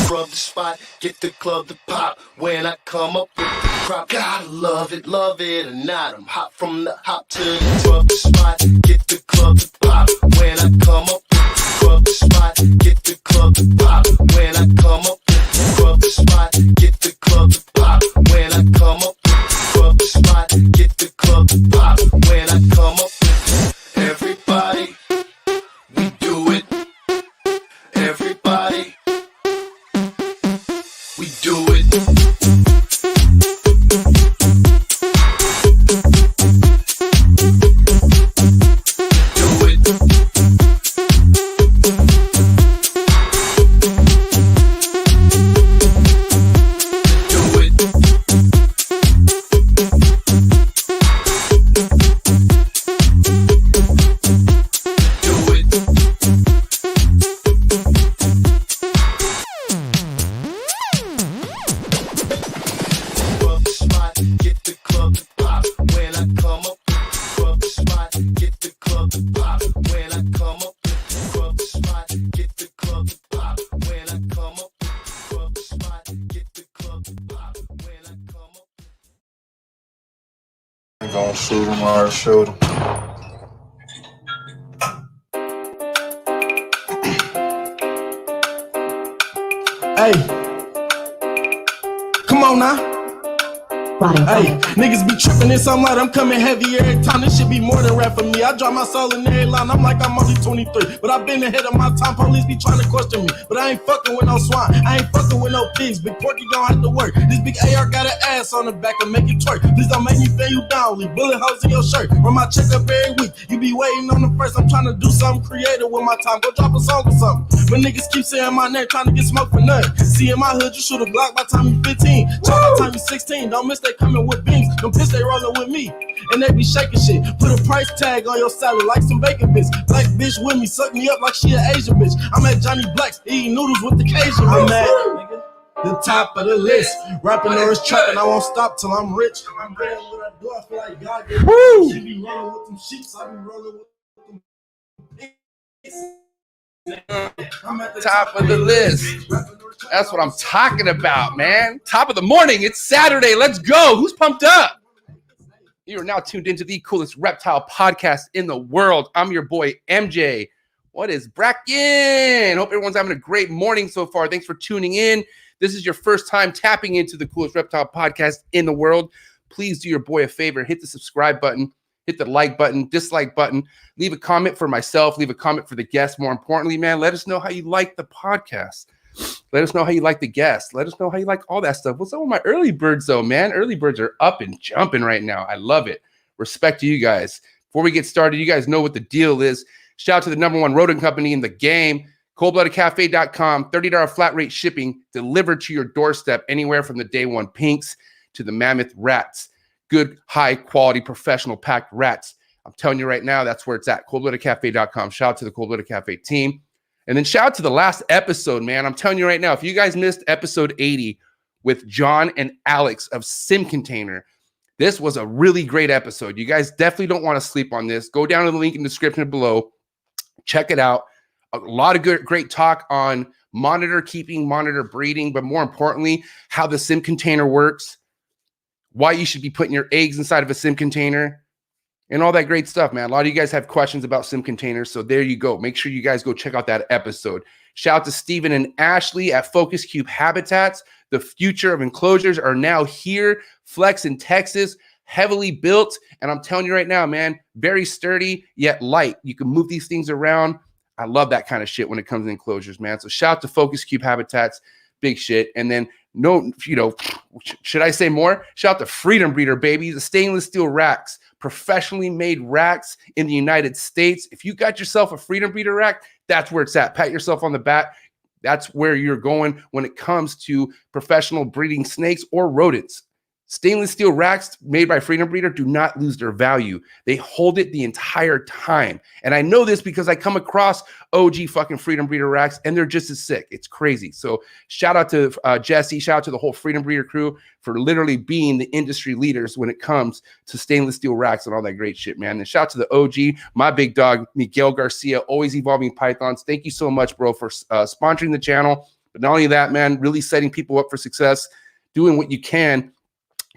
scrub the spot, get the club to pop. When I come up with the crop, gotta love it or not. I'm hot from the hop to the scrub the spot, get the club to pop. When I come up with the scrub the spot, get the club to pop. When I come up with the scrub the spot, get the club to pop. When I come up with the scrub the spot, get the club to pop. When I come up with everybody, we do it. Everybody, we do it. Gonna shoot him, already showed him. Hey, come on now. Hey, niggas be tripping in some light, I'm coming heavy every time. This shit be more than rap for me. I drop my soul in every line, I'm like I'm only 23. But I've been ahead of my time, police be trying to question me. But I ain't fucking with no swine, I ain't fucking with no pigs. Big Porky don't have to work. This big AR got an ass on the back and make it twerk. Please don't make me feel you down, leave bullet holes in your shirt. Run my check up every week, you be waiting on the first. I'm trying to do something creative with my time, go drop a song or something. But niggas keep saying my name, trying to get smoked for nothing. See in my hood, you shoot a Glock by the time you 15. Try by the time you 16, don't miss they coming with beans. Them piss they rolling with me, and they be shaking shit. Put a price tag on your salad like some bacon bits. Black bitch with me, suck me up like she an Asian bitch. I'm at Johnny Black's eating noodles with the Cajun. I'm at the top of the list, rapping or it's trapping. I won't stop till I'm rich. I'm ready what I do. I feel like God gave me. She be rolling with them sheets. I be rolling with them pigs. I'm at the Top of the list. That's what I'm talking about, man. Top of the morning. It's Saturday. Let's go. Who's pumped up? You are now tuned into the coolest reptile podcast in the world. I'm your boy, MJ. What is Bracken? Hope everyone's having a great morning so far. Thanks for tuning in. This is your first time tapping into the coolest reptile podcast in the world. Please do your boy a favor. Hit the subscribe button. Hit the like button, dislike button. Leave a comment for myself. Leave a comment for the guest. More importantly, man, let us know how you like the podcast. Let us know how you like the guests. Let us know how you like all that stuff. What's up with my early birds, though, man? Early birds are up and jumping right now. I love it. Respect to you guys. Before we get started, you guys know what the deal is. Shout out to the #1 rodent company in the game, coldbloodedcafe.com. $30 flat rate shipping delivered to your doorstep anywhere from the day one pinks to the mammoth rats. Good, high-quality, professional packed rats. I'm telling you right now, that's where it's at, coldbloodedcafe.com. Shout out to the Cold Blooded Cafe team. And then shout out to the last episode, man. I'm telling you right now, if you guys missed episode 80 with John and Alex of Sim Container, this was a really great episode. You guys definitely don't want to sleep on this. Go down to the link in the description below. Check it out. A lot of great talk on monitor keeping, monitor breeding, but more importantly, how the Sim Container works, why you should be putting your eggs inside of a Sim Container, and all that great stuff, man. A lot of you guys have questions about Sim Containers, so there you go. Make sure you guys go check out that episode. Shout out to Steven and Ashley at Focus Cube Habitats. The future of enclosures are now here. Flex in Texas, heavily built, and I'm telling you right now, man, very sturdy yet light. You can move these things around. I love that kind of shit when it comes to enclosures, man. So shout out to Focus Cube Habitats, big shit. And then should I say more? Shout out to Freedom Breeder, baby. The stainless steel racks, professionally made racks in the United States. If you got yourself a Freedom Breeder rack, that's where it's at. Pat yourself on the back. That's where you're going when it comes to professional breeding snakes or rodents. Stainless steel racks made by Freedom Breeder do not lose their value. They hold it the entire time. And I know this because I come across OG fucking Freedom Breeder racks and they're just as sick. It's crazy. So shout out to Jesse, shout out to the whole Freedom Breeder crew for literally being the industry leaders when it comes to stainless steel racks and all that great shit, man. And shout out to the OG, my big dog, Miguel Garcia, Always Evolving Pythons. Thank you so much, bro, for sponsoring the channel, But not only that, man, really setting people up for success, doing what you can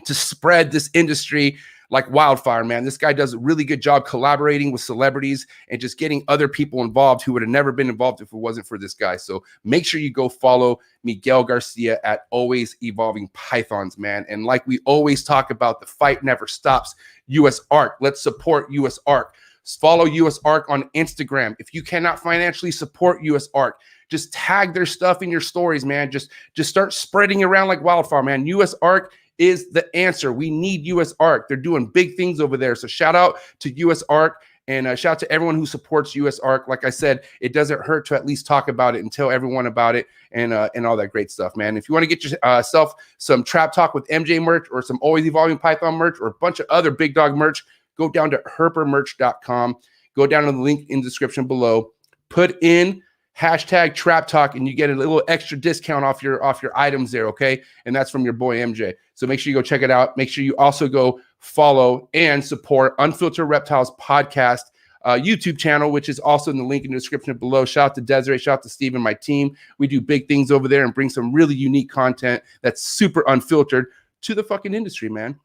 to spread this industry like wildfire, man. This guy does a really good job collaborating with celebrities and just getting other people involved who would have never been involved if it wasn't for this guy. So make sure you go follow Miguel Garcia at Always Evolving Pythons, man. And like we always talk about, the fight never stops. US Arc. Let's support US Arc. Follow US Arc on Instagram. If you cannot financially support US Arc, just tag their stuff in your stories, man. Just start spreading around like wildfire, man. US Arc is the answer. We need US Arc. They're doing big things over there. So shout out to US Arc, and shout out to everyone who supports US Arc. Like I said, it doesn't hurt to at least talk about it and tell everyone about it, and all that great stuff, man. If you want to get yourself some Trap Talk with MJ merch, or some Always Evolving Python merch, or a bunch of other big dog merch, go down to herpermerch.com. Go down to the link in the description below. Put in hashtag Trap Talk, and you get a little extra discount off your items there, okay? And that's from your boy MJ. So make sure you go check it out. Make sure you also go follow and support Unfiltered Reptiles podcast YouTube channel, which is also in the link in the description below. Shout out to Desiree, shout out to Steve and my team. We do big things over there and bring some really unique content that's super unfiltered to the fucking industry, man.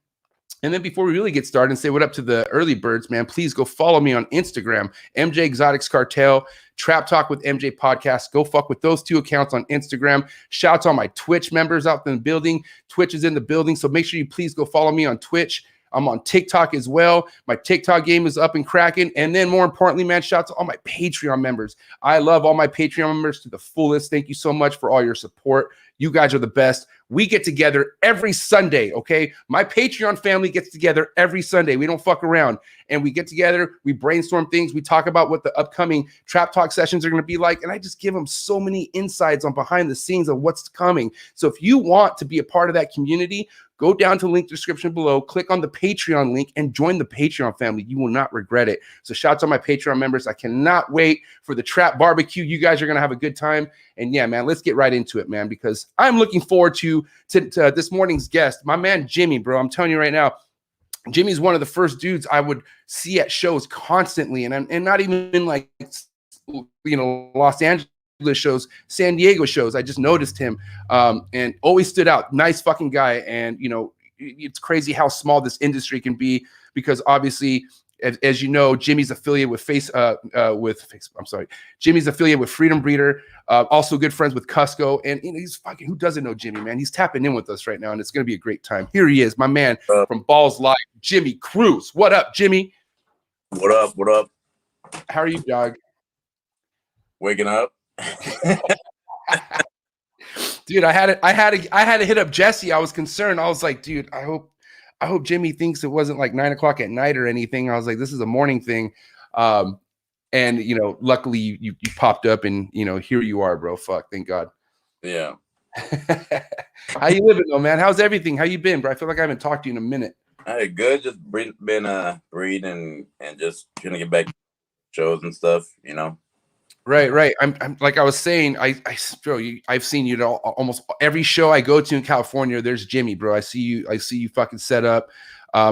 And then before we really get started and say what up to the early birds, man, please go follow me on Instagram, mjexoticscartal, Trap Talk with MJ podcast. Go fuck with those two accounts on Instagram. Shout out to all my Twitch members out in the building. Twitch is in the building, so make sure you please go follow me on Twitch. I'm on TikTok as well. My TikTok game is up and cracking. And then more importantly, man, shout out to all my Patreon members. I love all my Patreon members to the fullest. Thank you so much for all your support. You guys are the best. We get together every Sunday, okay? My Patreon family gets together every Sunday. We don't fuck around. And we get together, we brainstorm things, we talk about what the upcoming Trap Talk sessions are going to be like, and I just give them so many insights on behind the scenes of what's coming. So if you want to be a part of that community, go down to the link description below, click on the Patreon link, and join the Patreon family. You will not regret it. So shout out to my Patreon members. I cannot wait for the Trap Barbecue. You guys are going to have a good time. And yeah, man, let's get right into it, man, because I'm looking forward to this morning's guest, my man Jimmy, bro. I'm telling you right now, Jimmy's one of the first dudes I would see at shows constantly, and not even like, you know, Los Angeles shows, San Diego shows. I just noticed him and always stood out. Nice fucking guy. And, you know, it's crazy how small this industry can be, because obviously, as you know, Jimmy's affiliated with Jimmy's affiliated with Freedom Breeder, also good friends with Cusco, and you know, he's fucking, who doesn't know Jimmy, man? He's tapping in with us right now, and it's gonna be a great time. Here he is, my man from Balls Live, Jimmy Cruz. What up, Jimmy? What up? What up? How are you, dog? Waking up. Dude, I had to hit up Jesse. I was concerned. I was like, dude, I hope Jimmy thinks it wasn't like 9 o'clock at night or anything. I was like, this is a morning thing. And you know, luckily you popped up, and you know, here you are, bro. Fuck, thank God. Yeah. How you living though, man? How's everything? How you been, bro? I feel like I haven't talked to you in a minute. Hey, good. Just been breeding and just trying to get back to shows and stuff, you know. Right. I'm like I was saying, I've seen you at almost every show I go to in California. There's Jimmy, bro. I see you fucking set up.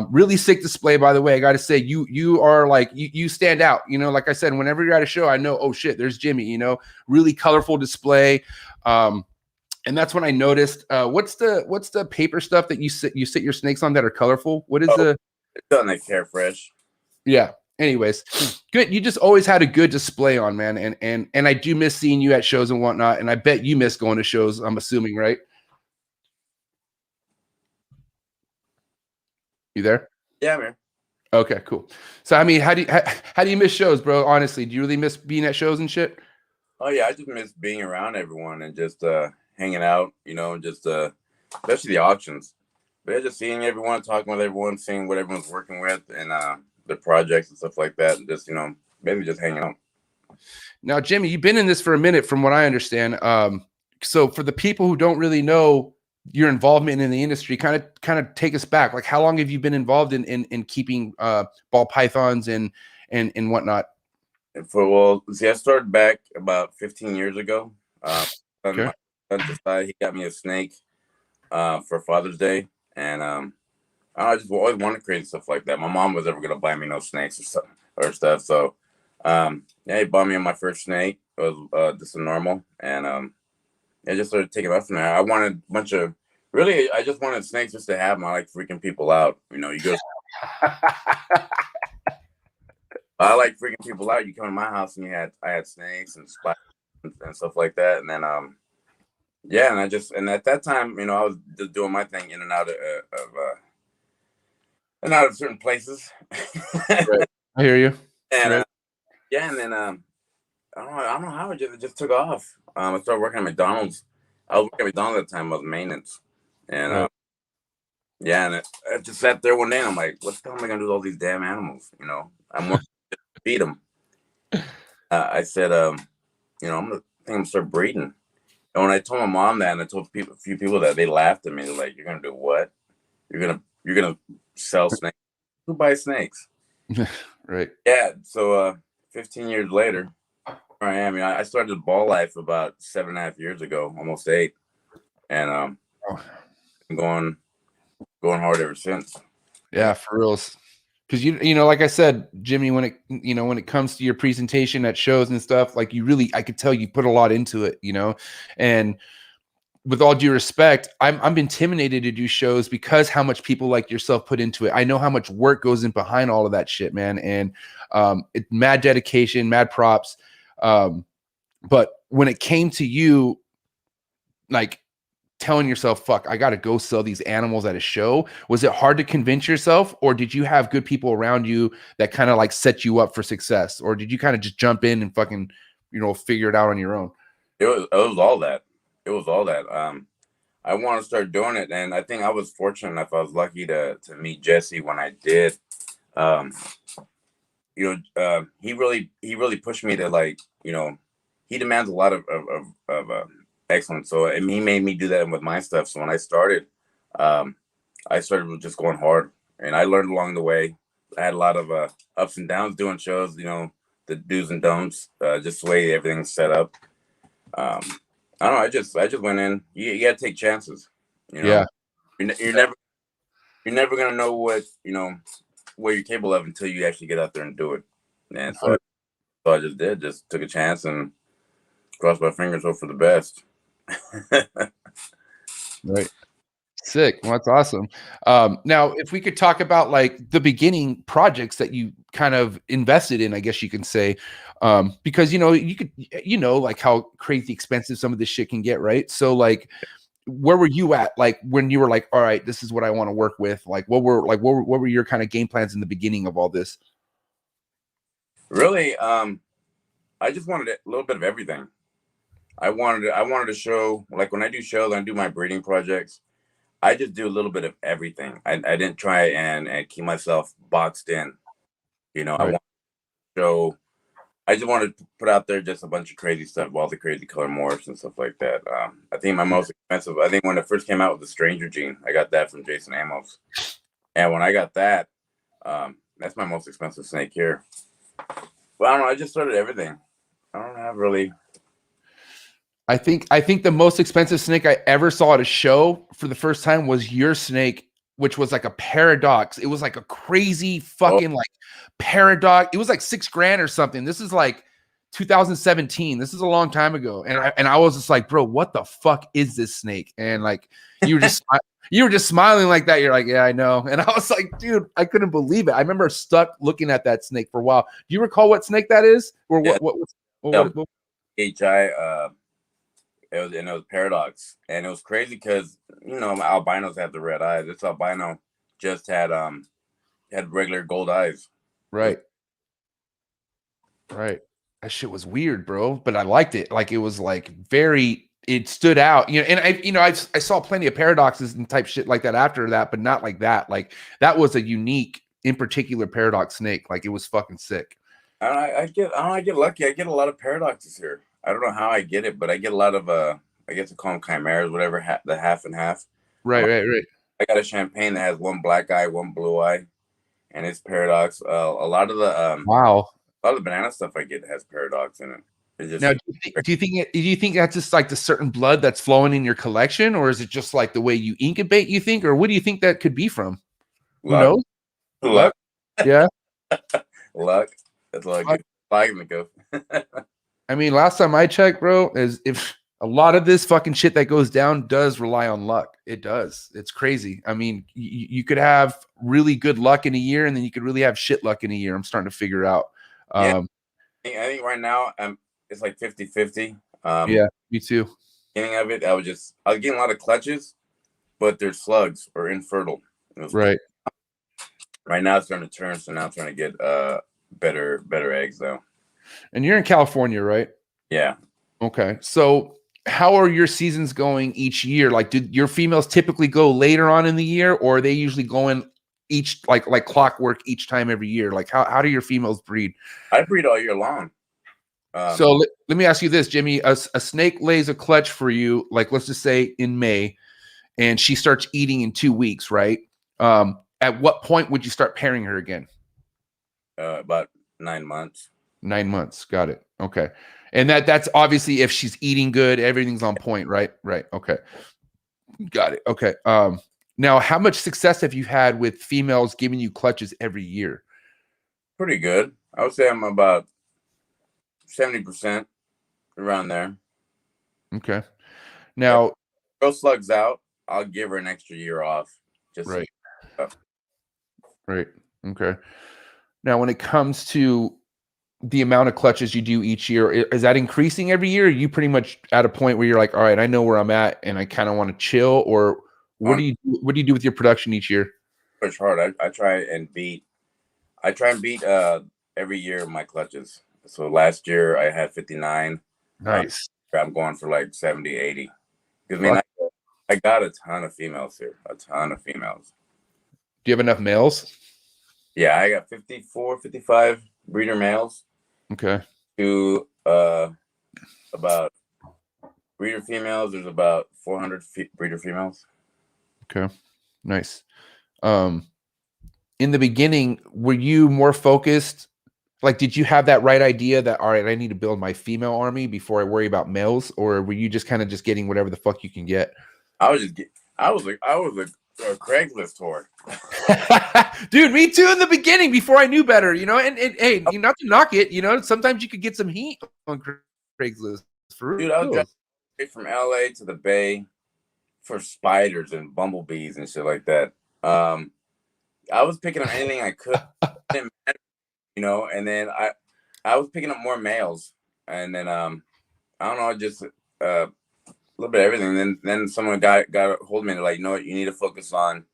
Really sick display, by the way. I got to say, you are like, you stand out. You know, like I said, whenever you're at a show, I know, oh shit, there's Jimmy. You know, really colorful display. And that's when I noticed. What's the paper stuff that you sit your snakes on that are colorful? What is the? It's done like Hair Fresh. Yeah. Anyways, good. You just always had a good display on, man. And I do miss seeing you at shows and whatnot. And I bet you miss going to shows, I'm assuming, right? You there? Yeah, man. Okay, cool. So, I mean, how do you miss shows, bro? Honestly, do you really miss being at shows and shit? Oh yeah, I just miss being around everyone and just hanging out, you know, just especially the auctions. But yeah, just seeing everyone, talking with everyone, seeing what everyone's working with, and the projects and stuff like that, and just, you know, maybe just hanging out. Now, Jimmy, you've been in this for a minute, from what I understand. So for the people who don't really know your involvement in the industry, kind of take us back. Like, how long have you been involved in keeping ball pythons and whatnot? Well, see, I started back about 15 years ago. Okay. My son decided he got me a snake for Father's Day, and I just always wanted to create stuff like that. My mom was ever gonna buy me no snakes or stuff. So yeah, he bought me my first snake. It was just a normal, and I just started taking off from there. I wanted a bunch of really. I just wanted snakes just to have them. I like freaking people out. You know, you go. I like freaking people out. You come to my house and I had snakes and spiders and stuff like that. And then yeah, and at that time, you know, I was just doing my thing in and out of certain places. Right. I hear you. And right. yeah, and then I don't know how it just took off. I started working at McDonald's. I was working at McDonald's at the time. I was maintenance, and Right. yeah, and I just sat there one day and I'm like, what the hell am I gonna do with all these damn animals? You know, I'm going to feed them. I said, you know, I'm gonna start breeding. And when I told my mom that, and I told a few people that, they laughed at me. They're like, "You're gonna do what? You're gonna sell snakes? Who buys snakes?" Right. Yeah. So 15 years later, here I am. You know, I started ball life about 7.5 years ago, almost 8, and been going hard ever since. Yeah, for reals. Because you know, like I said, Jimmy, when it comes to your presentation at shows and stuff, like I could tell you put a lot into it, you know, and with all due respect, I'm intimidated to do shows because how much people like yourself put into it. I know how much work goes in behind all of that shit, man, and it's mad dedication, mad props. But when it came to you, like telling yourself, fuck, I got to go sell these animals at a show. Was it hard to convince yourself, or did you have good people around you that kind of like set you up for success? Or did you kind of just jump in and fucking, you know, figure it out on your own? It was all that. It was all that. I want to start doing it. And I think I was fortunate enough. I was lucky to meet Jesse when I did. You know, he really pushed me to, like, you know, he demands a lot of excellence. So he made me do that with my stuff. So when I started with just going hard, and I learned along the way. I had a lot of ups and downs doing shows, you know, the do's and don'ts, just the way everything's set up. I don't know. I just went in. You got to take chances. You know, Yeah. You're never gonna know what you're capable of until you actually get out there and do it. And so I just did. Just took a chance and crossed my fingers, hope for the best. Right. Sick. Well, that's awesome. Now, if we could talk about like the beginning projects that you kind of invested in, I guess you can say, because you could, like how crazy expensive some of this shit can get, right? So, like, where were you at, like when you were like, all right, this is what I want to work with? Like, what were your kind of game plans in the beginning of all this? Really, I just wanted a little bit of everything. I wanted to show, like when I do shows, I do my breeding projects. I just do a little bit of everything. I didn't try and keep myself boxed in. You know, Right. I just wanted to put out there just a bunch of crazy stuff, all the crazy color morphs and stuff like that. I think my most expensive, I think when it first came out with the Stranger Gene, I got that from Jason Amos. And when I got that, that's my most expensive snake here. Well, I don't know. I just started everything. I don't have really. I think the most expensive snake I ever saw at a show for the first time was your snake, which was like a paradox. It was like a crazy fucking like paradox. It was like $6,000 or something. This is like 2017. This is a long time ago. And I was just like, bro, what the fuck is this snake? And like you were just smiling like that. You're like, yeah, I know. And I was like, dude, I couldn't believe it. I remember stuck looking at that snake for a while. Do you recall what snake that is? Or what HI it was paradox, and it was crazy because albinos have the red eyes. This albino just had regular gold eyes. Right. That shit was weird, bro, but I liked it. Like it was like it stood out, and I saw plenty of paradoxes and type shit like that after that, but not like that. Like that was a unique, in particular, paradox snake. Like it was fucking sick. I get lucky. I get a lot of paradoxes here. I don't know how I get it, but I get a lot of I guess I call them chimeras, whatever, the half and half. Right. I got a champagne that has one black eye, one blue eye, and it's paradox. A lot of the wow. A lot of the banana stuff I get has paradox in it. It's just, now, do you think that's just like the certain blood that's flowing in your collection, or is it just like the way you incubate? You think, or what do you think that could be from? luck. Who knows? Luck. Yeah. Luck. That's all I get. Flagging to go. I mean, last time I checked, bro, is if A lot of this fucking shit that goes down does rely on luck. It does. It's crazy. I mean, you could have really good luck in a year, and then you could really have shit luck in a year. I'm starting to figure out. Yeah, I think right now it's like 50-50. Yeah, me too. Beginning of it, I was getting a lot of clutches, but they're slugs or infertile. Right. Right now it's starting to turn, so now I'm trying to get better eggs though. And you're in California, right? Yeah. Okay. So how are your seasons going each year? Like, do your females typically go later on in the year, or are they usually going each like clockwork each time every year? Like, how do your females breed? I breed all year long. So let me ask you this, Jimmy. A snake lays a clutch for you, like let's just say in May, and she starts eating in 2 weeks, right? At what point would you start pairing her again? About 9 months. 9 months. Got it. Okay. And that's obviously if she's eating good, everything's on point, right? Right. Okay. Got it. Okay. Now, how much success have you had with females giving you clutches every year? Pretty good. I would say I'm about 70% around there. Okay. Now, if girl slugs out, I'll give her an extra year off. Just right. Right. Okay. Now, when it comes to the amount of clutches you do each year, is that increasing every year? Are you pretty much at a point where you're like, all right, I know where I'm at and I kind of want to chill? Or what do you do with your production each year? Push hard. I try and beat every year my clutches. So last year I had 59. Nice. I'm going for like 70, 80. Because I mean, I got a ton of females here. A ton of females. Do you have enough males? Yeah, I got 54, 55 breeder males. Okay. To about breeder females, there's about 400 breeder females. Okay. Nice. In the beginning, were you more focused? Like, did you have that right idea that, all right, I need to build my female army before I worry about males? Or were you just kind of just getting whatever the fuck you can get? I was a Craigslist whore. Dude, me too in the beginning before I knew better, you know, and hey, not to knock it, you know, sometimes you could get some heat on Craigslist. Dude, I was driving straight from LA to the Bay for spiders and bumblebees and shit like that. I was picking up anything I could, you know, and then I was picking up more males, and then I don't know, just a little bit of everything. Then someone got a hold of me and they're like, you know what, you need to focus on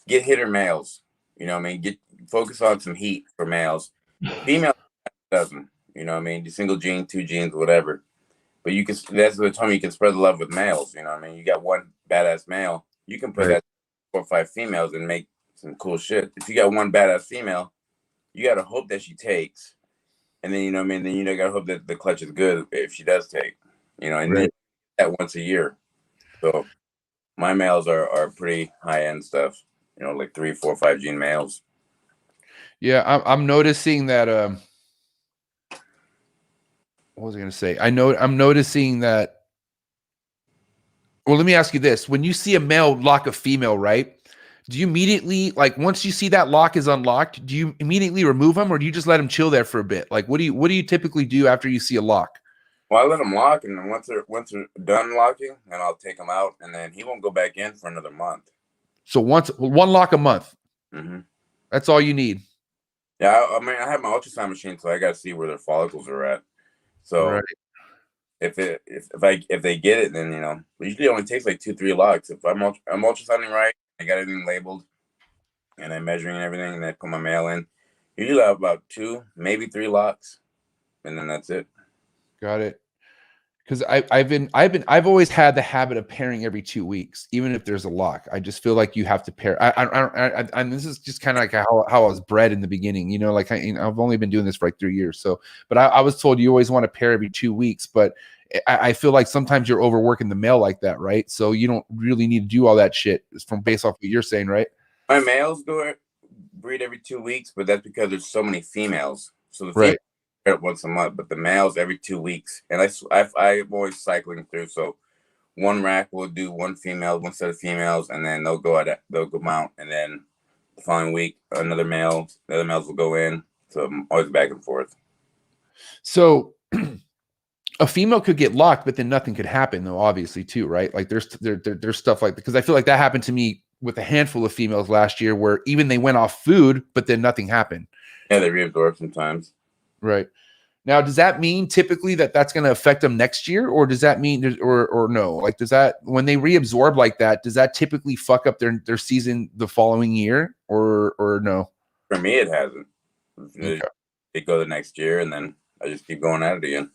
get hitter males. You know what I mean? Focus on some heat for males. Female doesn't, you know what I mean? The single gene, 2 genes, whatever. But that's the time you can spread the love with males, you know what I mean? You got one badass male, you can put that 4 or 5 females and make some cool shit. If you got one badass female, you gotta hope that she takes. And then, you know what I mean? Then you gotta hope that the clutch is good if she does take. You know, and then that once a year. So my males are pretty high end stuff. You know, like 3, 4, 5 gene males. Yeah, I'm noticing that. What was I going to say? I'm noticing that. Well, let me ask you this: when you see a male lock a female, right? Do you immediately, like, once you see that lock is unlocked, do you immediately remove them, or do you just let them chill there for a bit? Like, what do you typically do after you see a lock? Well, I let them lock, and then once they're done locking, then I'll take them out, and then he won't go back in for another month. So one lock a month. Mm-hmm. That's all you need. Yeah, I mean, I have my ultrasound machine, so I got to see where their follicles are at. So if they get it, then, you know, usually it only takes like 2-3 locks. If I'm ultrasounding right, I got everything labeled, and I'm measuring everything, and I put my male in. Usually I have about 2, maybe 3 locks, and then that's it. Got it. Because I've always had the habit of pairing every 2 weeks, even if there's a lock. I just feel like you have to pair. And this is just kind of like how I was bred in the beginning. You know, like I've only been doing this for like 3 years. So, but I was told you always want to pair every 2 weeks. But I feel like sometimes you're overworking the male like that, right? So you don't really need to do all that shit. From based off what you're saying, right? My males breed every 2 weeks, but that's because there's so many females. So the females once a month, but the males every 2 weeks. And I'm always cycling through. So one rack will do one female, one set of females, and then they'll go mount, and then the following week another male, the other males will go in. So I'm always back and forth. So a female could get locked, but then nothing could happen though, obviously too, right? Like there's stuff like that, because I feel like that happened to me with a handful of females last year where even they went off food, but then nothing happened. Yeah, they reabsorb sometimes. Right. Now, does that mean typically that that's going to affect them next year, or does that mean, or no? Like, does that, when they reabsorb like that, does that typically fuck up their season the following year, or no? For me, it hasn't. Okay. They go the next year, and then I just keep going at it again.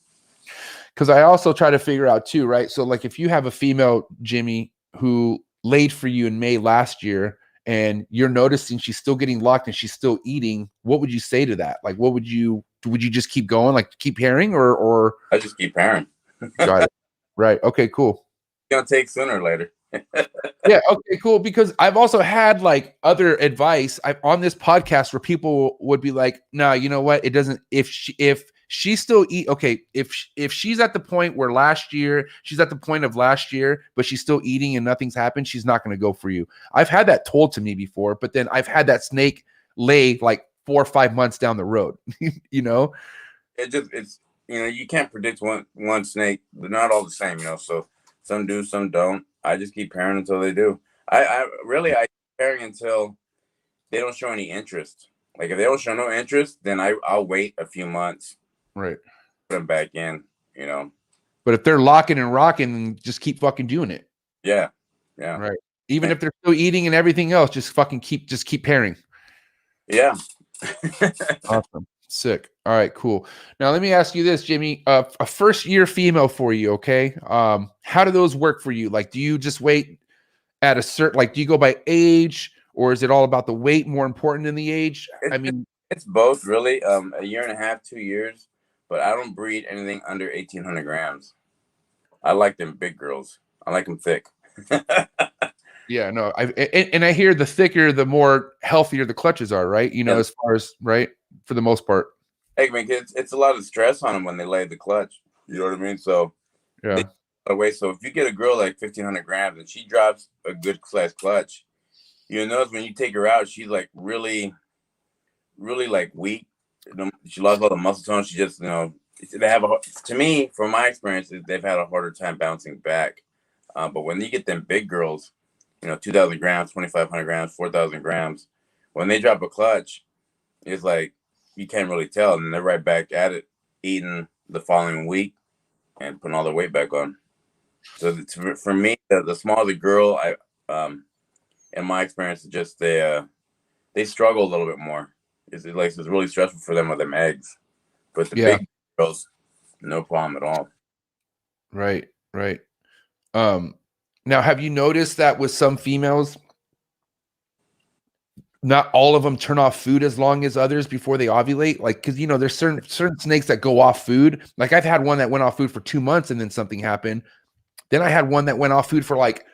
Because I also try to figure out too, right? So, like, if you have a female, Jimmy, who laid for you in May last year, and you're noticing she's still getting locked and she's still eating, what would you say to that? Like, would you just keep going, like keep pairing, or I just keep pairing. Got it. Right. Okay, cool. It's gonna take sooner or later. Yeah, okay, cool. Because I've also had like other advice on this podcast where people would be like, no, you know what? It doesn't, if she still eat, okay, if she's at the point where she's at the point of last year, but she's still eating and nothing's happened, she's not going to go for you. I've had that told to me before, but then I've had that snake lay like 4 or 5 months down the road, you know? It's, you know, you can't predict one snake. They're not all the same, you know, so some do, some don't. I just keep pairing until they do. I keep pairing until they don't show any interest. Like if they don't show no interest, then I'll wait a few months. Right. Put them back in, you know. But if they're locking and rocking, just keep fucking doing it. Yeah. Yeah. Right. Even if they're still eating and everything else, just keep pairing. Yeah. Awesome. Sick. All right, cool. Now let me ask you this, Jimmy. A first year female for you, okay? How do those work for you? Like, do you just wait at a certain, like, do you go by age, or is it all about the weight more important than the age? It's both really. A year and a half, 2 years, but I don't breed anything under 1,800 grams. I like them big girls. I like them thick. Yeah, no, I hear the thicker, the more healthier the clutches are, right? You know, as far as, right, for the most part. Hey, man, it's a lot of stress on them when they lay the clutch. You know what I mean? So, yeah. So if you get a girl like 1,500 grams and she drops a good size clutch, you notice when you take her out, she's like really, really like weak. She lost all the muscle tone. She just, you know, they have to me, from my experience, they've had a harder time bouncing back. But when you get them big girls, you know, 2,000 grams, 2,500 grams, 4,000 grams, when they drop a clutch, it's like you can't really tell. And they're right back at it, eating the following week and putting all their weight back on. So for me, the smaller the girl, in my experience, it's just they struggle a little bit more. It's really stressful for them with them eggs. But the big girls, no problem at all. Right, right. Now, have you noticed that with some females, not all of them turn off food as long as others before they ovulate? Like, because, you know, there's certain snakes that go off food. Like, I've had one that went off food for 2 months and then something happened. Then I had one that went off food for like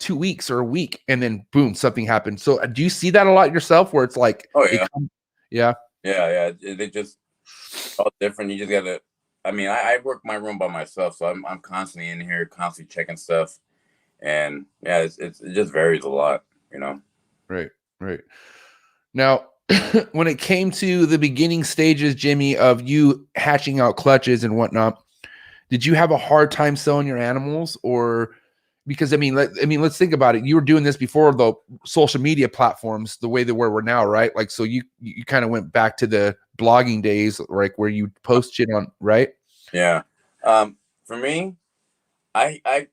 2 weeks or a week, and then boom, something happened. So do you see that a lot yourself, where it's like, oh yeah, yeah. They just all different. You just gotta. I mean, I work my room by myself, so I'm constantly in here, constantly checking stuff, and yeah, it just varies a lot, you know. Right. Now, when it came to the beginning stages, Jimmy, of you hatching out clutches and whatnot, did you have a hard time selling your animals? Or because let's think about it. You were doing this before the social media platforms, the way that we're now, right? Like, so you kind of went back to the blogging days, like where you post shit on, right? Yeah. For me, I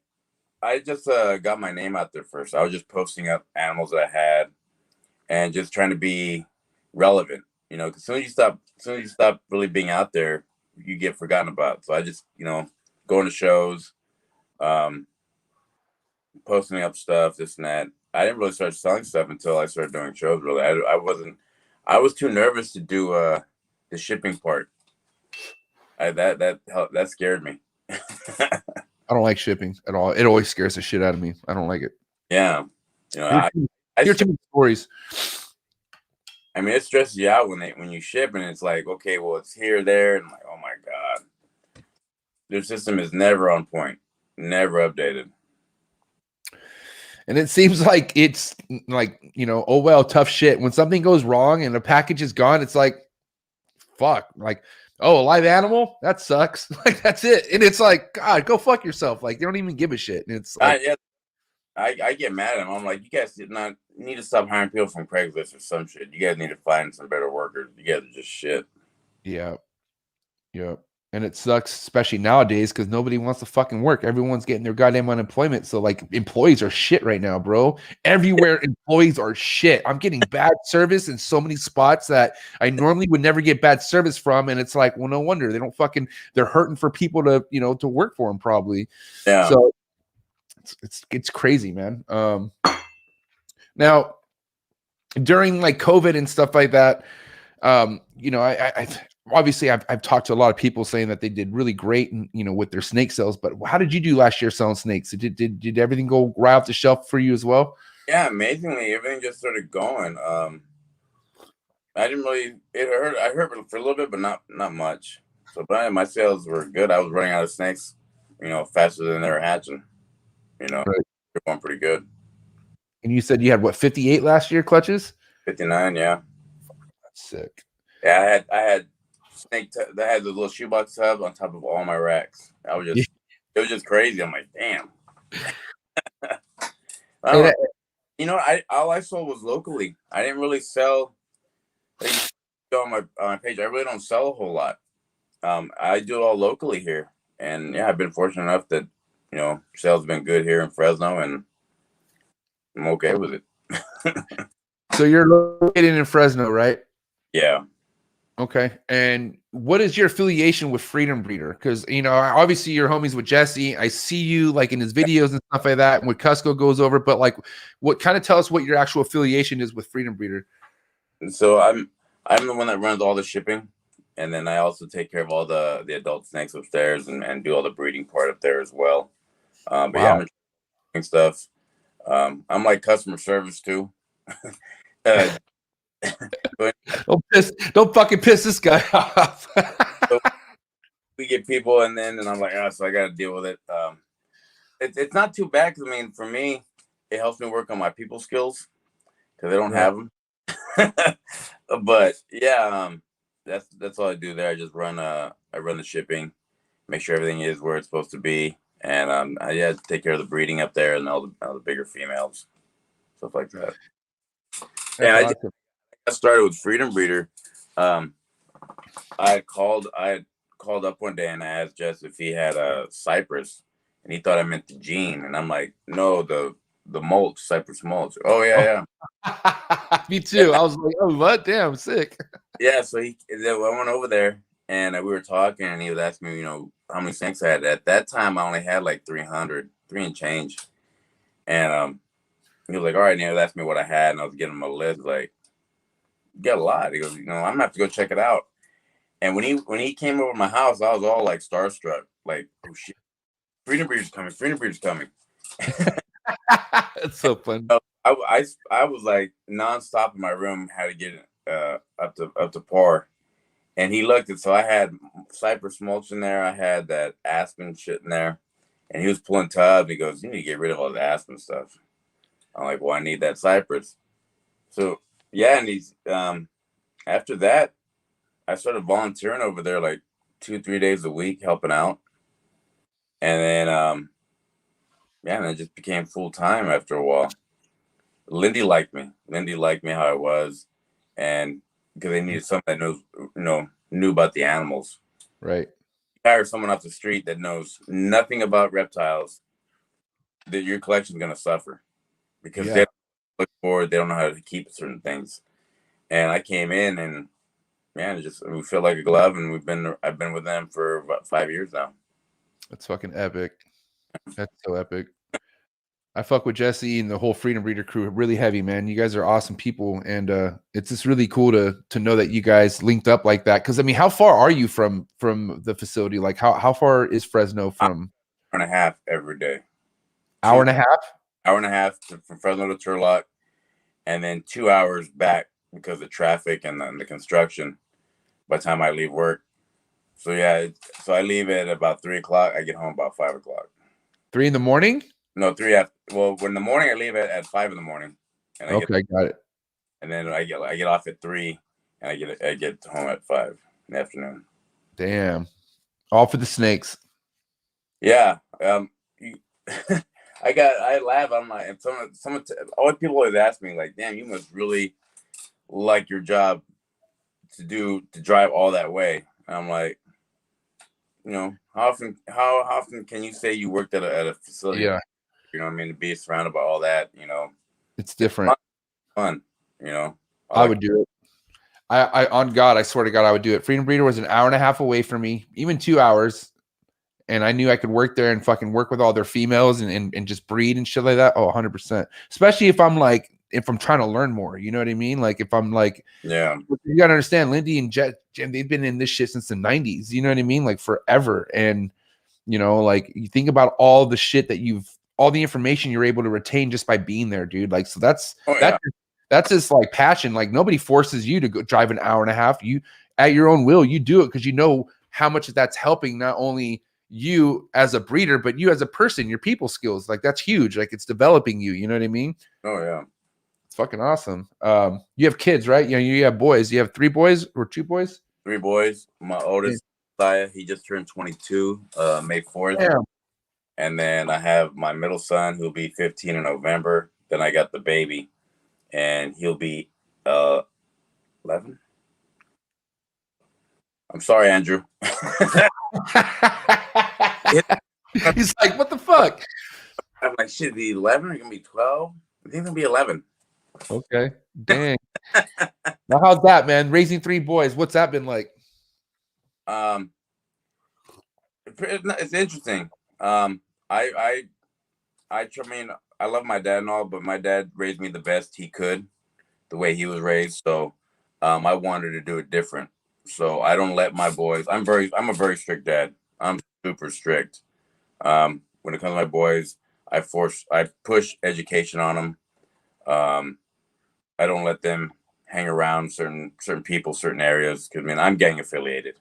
just got my name out there first. I was just posting up animals that I had and just trying to be relevant, you know, because as soon as you stop really being out there, you get forgotten about. So I just, you know, going to shows, posting up stuff, this and that. I didn't really start selling stuff until I started doing shows. Really, I was too nervous to do the shipping part. That scared me. I don't like shipping at all. It always scares the shit out of me. I don't like it. Yeah, you know, I hear too many stories. I mean, it stresses you out when you ship and it's like, okay, well, it's here, there, and I'm like, oh my god, their system is never on point, never updated. And it seems like it's like, you know, oh well, tough shit. When something goes wrong and a package is gone, it's like, fuck. Like, Oh, a live animal? That sucks. Like that's it. And it's like, God, go fuck yourself. Like they don't even give a shit. And it's like, Yeah, I get mad at them. I'm like, you guys did not need to stop hiring people from Craigslist or some shit. You guys need to find some better workers. You guys are just shit. yeah, yeah. And it sucks, especially nowadays, because nobody wants to fucking work. Everyone's getting their goddamn unemployment. So like employees are shit right now, bro. Everywhere employees are shit. I'm getting bad service in so many spots that I normally would never get bad service from. And it's like, well, no wonder they don't fucking, they're hurting for people to, you know, to work for them probably. Yeah. So it's crazy, man. Now during like COVID and stuff like that, you know, I obviously I've talked to a lot of people saying that they did really great, and you know, with their snake sales. But how did you do last year selling snakes? Did everything go right off the shelf for you as well? Yeah, amazingly, everything just started going. I didn't really. It hurt. I hurt for a little bit, but not much. So, but my sales were good. I was running out of snakes, you know, faster than they were hatching. You know, Right. they're going pretty good. And you said you had what, 58 last year clutches? 59, yeah. That's sick. Yeah, I had snake. I had the little shoebox tub on top of all my racks. I was just, it was just crazy. I'm like, damn. You know, all I sold was locally. I didn't really sell. Like, on my page, I really don't sell a whole lot. I do it all locally here, and yeah, I've been fortunate enough that, you know, sales have been good here in Fresno, and I'm okay with it. So you're located in Fresno, right? Yeah. Okay. And what is your affiliation with Freedom Breeder? Because, you know, obviously you're homies with Jesse. I see you like in his videos and stuff like that. And when Cusco goes over, but like, what kind of tell us what your actual affiliation is with Freedom Breeder? So I'm the one that runs all the shipping, and then I also take care of all the adult snakes upstairs and do all the breeding part up there as well. But Wow. yeah, I'm doing stuff. I'm like customer service too. But Don't fucking piss this guy off. so we get people, and I'm like, oh, so I got to deal with it. It's not too bad because I mean, for me, it helps me work on my people skills because I don't have them. But yeah, that's all I do there. I just run I run the shipping, make sure everything is where it's supposed to be, and I take care of the breeding up there and all the bigger females, stuff like that. And awesome. I started with Freedom Breeder. I had called up one day and I asked Jess if he had a cypress, and he thought I meant the gene, and I'm like, no, the mulch, cypress mulch. Oh yeah. Me too. I was like, oh, what? Damn, sick. Yeah, so I went over there and we were talking, and he was asking me, you know, how many snakes I had. At that time, I only had like 300, 3 and change. And he was like, all right, and he was asking me what I had, and I was getting him a list. Like, you got a lot. He goes, you know, I'm gonna have to go check it out. And when he came over to my house, I was all like starstruck, like, oh shit, Freedom Breeder's coming, Freedom Breeder's coming. That's so fun. I was like nonstop in my room, had to get it up to par. And he looked at, so I had cypress mulch in there, I had that aspen shit in there, and he was pulling tubs. He goes, you need to get rid of all the aspen stuff. I'm like, well, I need that cypress. So yeah, and he's after that, I started volunteering over there like 2-3 days a week, helping out. And then yeah, and it just became full time after a while. Lindy liked me. Lindy liked me how I was, and because they needed someone that knew about the animals. Right. Hire someone off the street that knows nothing about reptiles, that your collection is going to suffer because they don't look forward. They don't know how to keep certain things. And I came in, and man, we feel like a glove, and I've been with them for about 5 years now. That's fucking epic. That's so epic. I fuck with Jesse and the whole Freedom Breeder crew really heavy, man. You guys are awesome people, and it's just really cool to know that you guys linked up like that. Because I mean, how far are you from the facility? Like, how far is Fresno from? Hour and a half every day. Hour and a half. Hour and a half from Fresno to Turlock, and then 2 hours back because of traffic and the construction. By the time I leave work, so yeah, so I leave at about 3 o'clock. I get home about 5 o'clock. 3 in the morning? No, 3 after. Well, in the morning I leave at 5 in the morning. And I got it. And then I get off at 3, and I get home at 5 in the afternoon. Damn. All for the snakes. Yeah. I laugh. I'm like, and all people always ask me, like, damn, you must really like your job to drive all that way. And I'm like, how often can you say you worked at a facility? Yeah. You know what I mean? To be surrounded by all that, It's different. Fun. I would do it. I on God, I swear to God, I would do it. Freedom Breeder was an hour and a half away from me, even 2 hours. And I knew I could work there and fucking work with all their females and just breed and shit like that. Oh, 100%. Especially if I'm trying to learn more, you know what I mean? Like if I'm like, yeah, you gotta understand, Lindy and Jet, they've been in this shit since the 90s, you know what I mean? Like forever. And like you think about all the shit that all the information you're able to retain just by being there, dude. Like, so that's just like passion. Like nobody forces you to go drive an hour and a half. You at your own will, you do it because you know how much that's helping not only you as a breeder, but you as a person, your people skills. Like that's huge. Like it's developing you. You know what I mean? Oh yeah. It's fucking awesome. You have kids, right? You have boys. You have 3 boys or 2 boys? 3 boys. My oldest, he just turned 22, May 4th. Damn. And then I have my middle son who'll be 15 in November. Then I got the baby, and he'll be 11. I'm sorry, Andrew. He's like, what the fuck? I'm like, shit, the 11 are gonna be 12. I think it'll be 11. Okay, dang. Now, how's that, man? Raising 3 boys, what's that been like? It's interesting. I mean, I love my dad and all, but my dad raised me the best he could, the way he was raised. So, I wanted to do it different. So I don't let my boys. I'm a very strict dad. I'm super strict. When it comes to my boys, I push education on them. I don't let them hang around certain people, certain areas. Because I'm gang affiliated.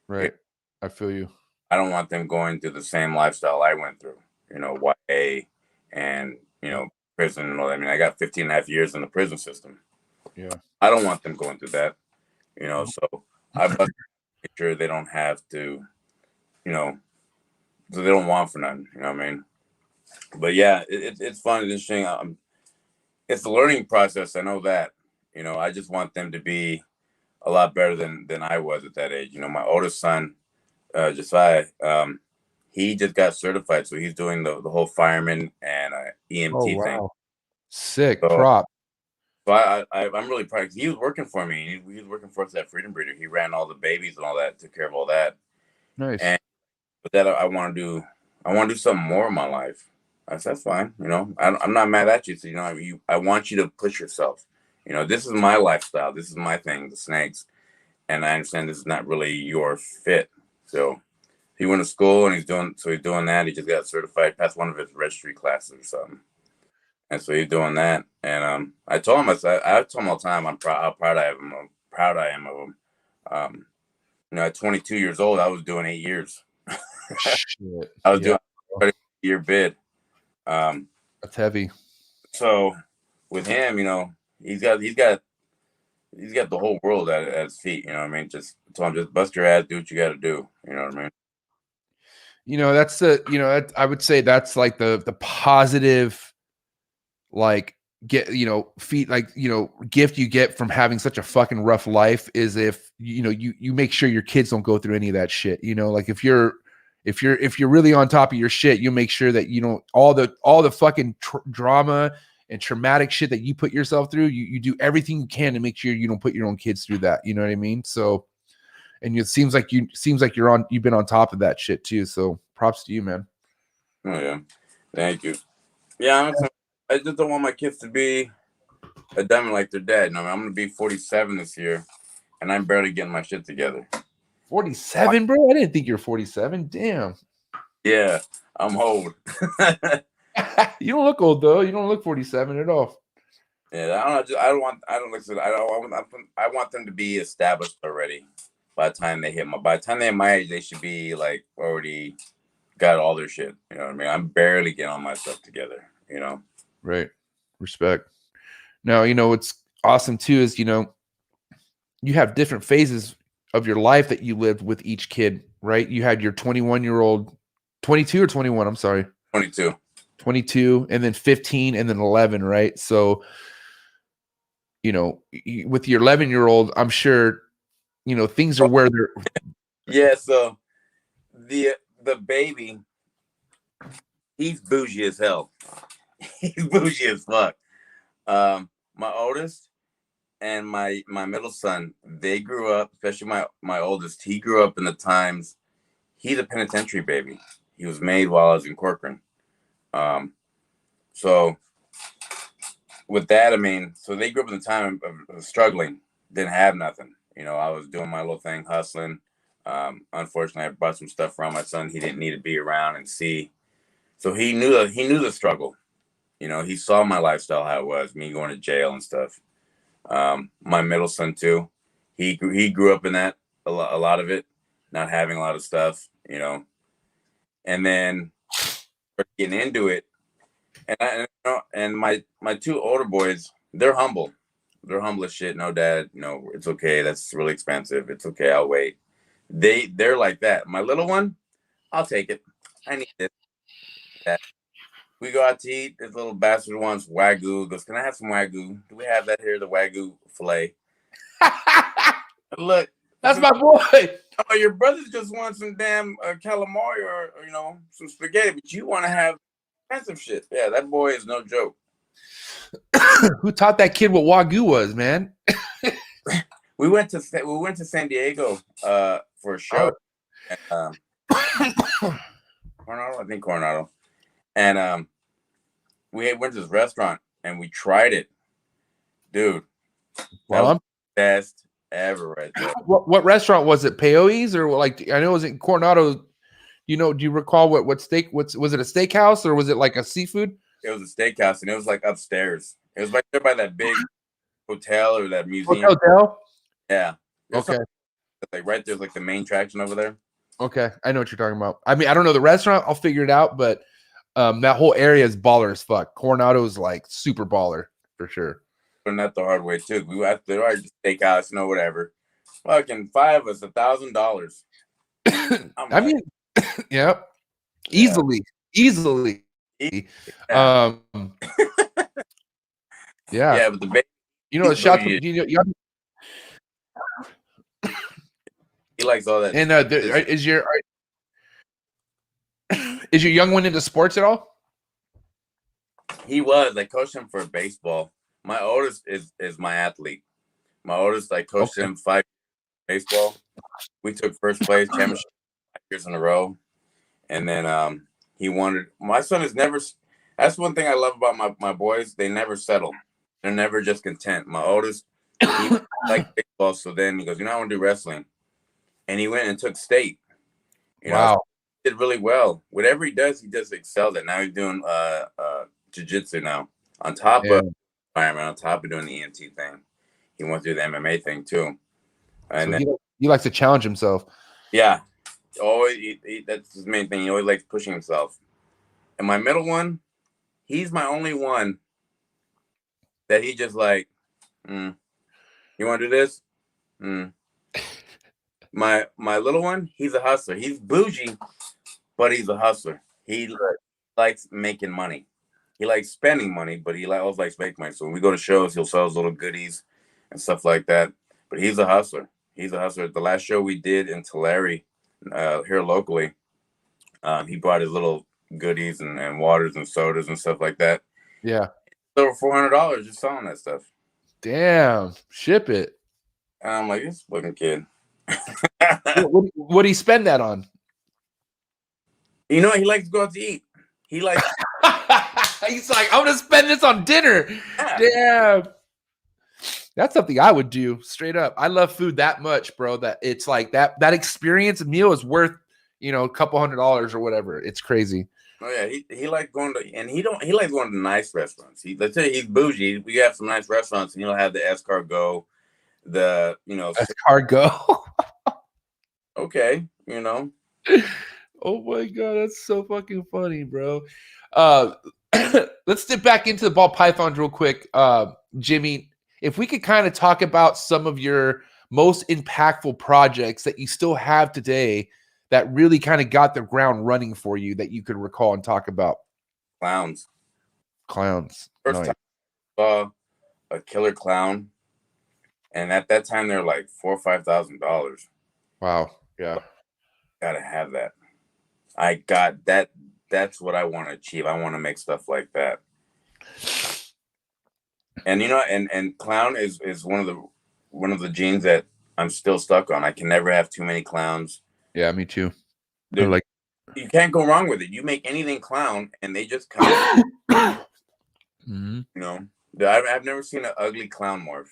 Right. I feel you. I don't want them going through the same lifestyle I went through. YA and prison and all that. I got 15 and a half years in the prison system. Yeah. I don't want them going through that. So I must make sure they don't have to, so they don't want for nothing. You know what I mean? But yeah, it's fun. It's interesting. It's a learning process. I know that. I just want them to be a lot better than I was at that age. My oldest son, Josiah, he just got certified, so he's doing the whole fireman and EMT thing. Sick. Prop. So I'm really proud. He was working for me. He was working for us at Freedom Breeder. He ran all the babies and all that, took care of all that. Nice. But that I want to do something more in my life. I said, that's fine. I'm not mad at you. So, I want you to push yourself. This is my lifestyle. This is my thing, the snakes. And I understand this is not really your fit. So he went to school and he's doing that. He just got certified, passed one of his registry classes or something. And so he's doing that. And I told him, I told him all the time, how proud I am. I'm proud I am of him. At 22 years old, I was doing 8 years. Shit. I was doing a year bid. That's heavy. So with him, he's got the whole world at his feet. You know what I mean? Just told him, just bust your ass, do what you got to do. You know what I mean? That's I would say that's like the positive, like gift you get from having such a fucking rough life is if you make sure your kids don't go through any of that shit. Like if you're really on top of your shit, you make sure that all the fucking drama and traumatic shit that you put yourself through, you do everything you can to make sure you don't put your own kids through that. You know what I mean? So, and it seems like you've been on top of that shit too. So props to you, man. Oh yeah, thank you. Yeah, I just don't want my kids to be a diamond like their dad. I'm gonna be 47 this year, and I'm barely getting my shit together. 47, bro? I didn't think you were 47. Damn. Yeah, I'm old. You don't look old though. You don't look 47 at all. Yeah, I want them to be established already. By the time they hit my age, they should be like already got all their shit. You know what I mean? I'm barely getting all my stuff together. Right. Respect. Now, what's awesome too is you have different phases of your life that you lived with each kid, right? You had your 21-year-old, 22 or 21, I'm sorry. 22. 22, and then 15, and then 11, right? So, you know, with your 11-year-old, I'm sure, you know, things are where they're. Yeah, so the baby, he's bougie as hell. He's bougie as fuck. My oldest and my middle son, they grew up, especially my oldest, he grew up in the times, he's a penitentiary baby. He was made while I was in Corcoran. So with that, I mean, so they grew up in the time of struggling, didn't have nothing. You know, I was doing my little thing, hustling. Unfortunately, I brought some stuff around my son he didn't need to be around and see. So he knew the struggle. You know, he saw my lifestyle, how it was, me going to jail and stuff. My middle son too, he grew up in that, a lot of it, not having a lot of stuff, you know. And then getting into it, and my two older boys, they're humble. They're humble as shit. No, dad, no, it's okay. That's really expensive. It's okay. I'll wait. They're like that. My little one, I'll take it. I need it. That. We go out to eat. This little bastard wants Wagyu. Goes, can I have some Wagyu? Do we have that here? The Wagyu filet. Look, That's my boy. Oh, your brothers just want some damn calamari or you know, some spaghetti, but you want to have expensive shit. Yeah, that boy is no joke. Who taught that kid what Wagyu was, man? We went to San Diego for a show. Coronado, I think Coronado, and we went to this restaurant and we tried it, dude. That was the best ever, right there. What restaurant was it? Peoi's or like? I know it was in Coronado. You know, do you recall what steak? Was it a steakhouse or was it like a seafood? It was a steakhouse and it was like upstairs. It was right there by that big hotel or that museum. Hotel? Yeah. Okay. Like right there's like the main attraction over there. Okay, I know what you're talking about. I mean, I don't know the restaurant. I'll figure it out, but that whole area is baller as fuck. Coronado's like super baller for sure. Learned that the hard way too. We went to the steakhouse, you know, whatever. Fucking $5 was $1,000. I mean, yeah, easily. Yeah. Yeah, but the baby, you know, shout to he likes all that. And is your young one into sports at all? He was. I coached him for baseball. My oldest is my athlete. My oldest, I coached him 5 years baseball. We took first place championship 5 years in a row, and then he wanted. My son is never. That's one thing I love about my boys. They never settle. They're never just content. My oldest, he liked baseball, so then he goes, you know, I want to do wrestling, and he went and took state. You know, did really well. Whatever he does excelled at. Now he's doing jiu-jitsu now. On top of environment, on top of doing the EMT thing, he wants to do the MMA thing too. And so then, he likes to challenge himself. Yeah, always. That's his main thing. He always likes pushing himself. And my middle one, he's my only one that he just like, you want to do this? My little one, he's a hustler. He's bougie, but he's a hustler. He likes making money. He likes spending money, but he also likes making money. So when we go to shows, he'll sell his little goodies and stuff like that. But he's a hustler. He's a hustler. The last show we did in Tulare, here locally, he brought his little goodies and waters and sodas and stuff like that. Yeah. Over $400 just selling that stuff. Damn, ship it. And I'm like, this fucking kid. What do you spend that on? You know, he likes to go out to eat. He likes. He's like, I'm gonna spend this on dinner. Yeah. Damn. That's something I would do straight up. I love food that much, bro, that it's like that experience meal is worth, you know, a couple $100 or whatever. It's crazy. Oh yeah, he likes going to, and he likes going to nice restaurants. Let's say he's bougie. We have some nice restaurants, and he'll have the escargot, the, you know, escargot. Okay, you know. Oh my god, that's so fucking funny, bro. Let's dip back into the ball pythons real quick. Jimmy, if we could kind of talk about some of your most impactful projects that you still have today that really kind of got the ground running for you that you could recall and talk about? Clowns. First Nice. time I saw a killer clown, and at that time they're like $4,000 or $5,000. Wow. Yeah. Gotta have that. I got that. That's what I want to achieve. I want to make stuff like that. And you know, and clown is one of the genes that I'm still stuck on. I can never have too many clowns. Yeah, me too. Dude, Like, you can't go wrong with it. You make anything clown, and they just come. You know, I've never seen an ugly clown morph.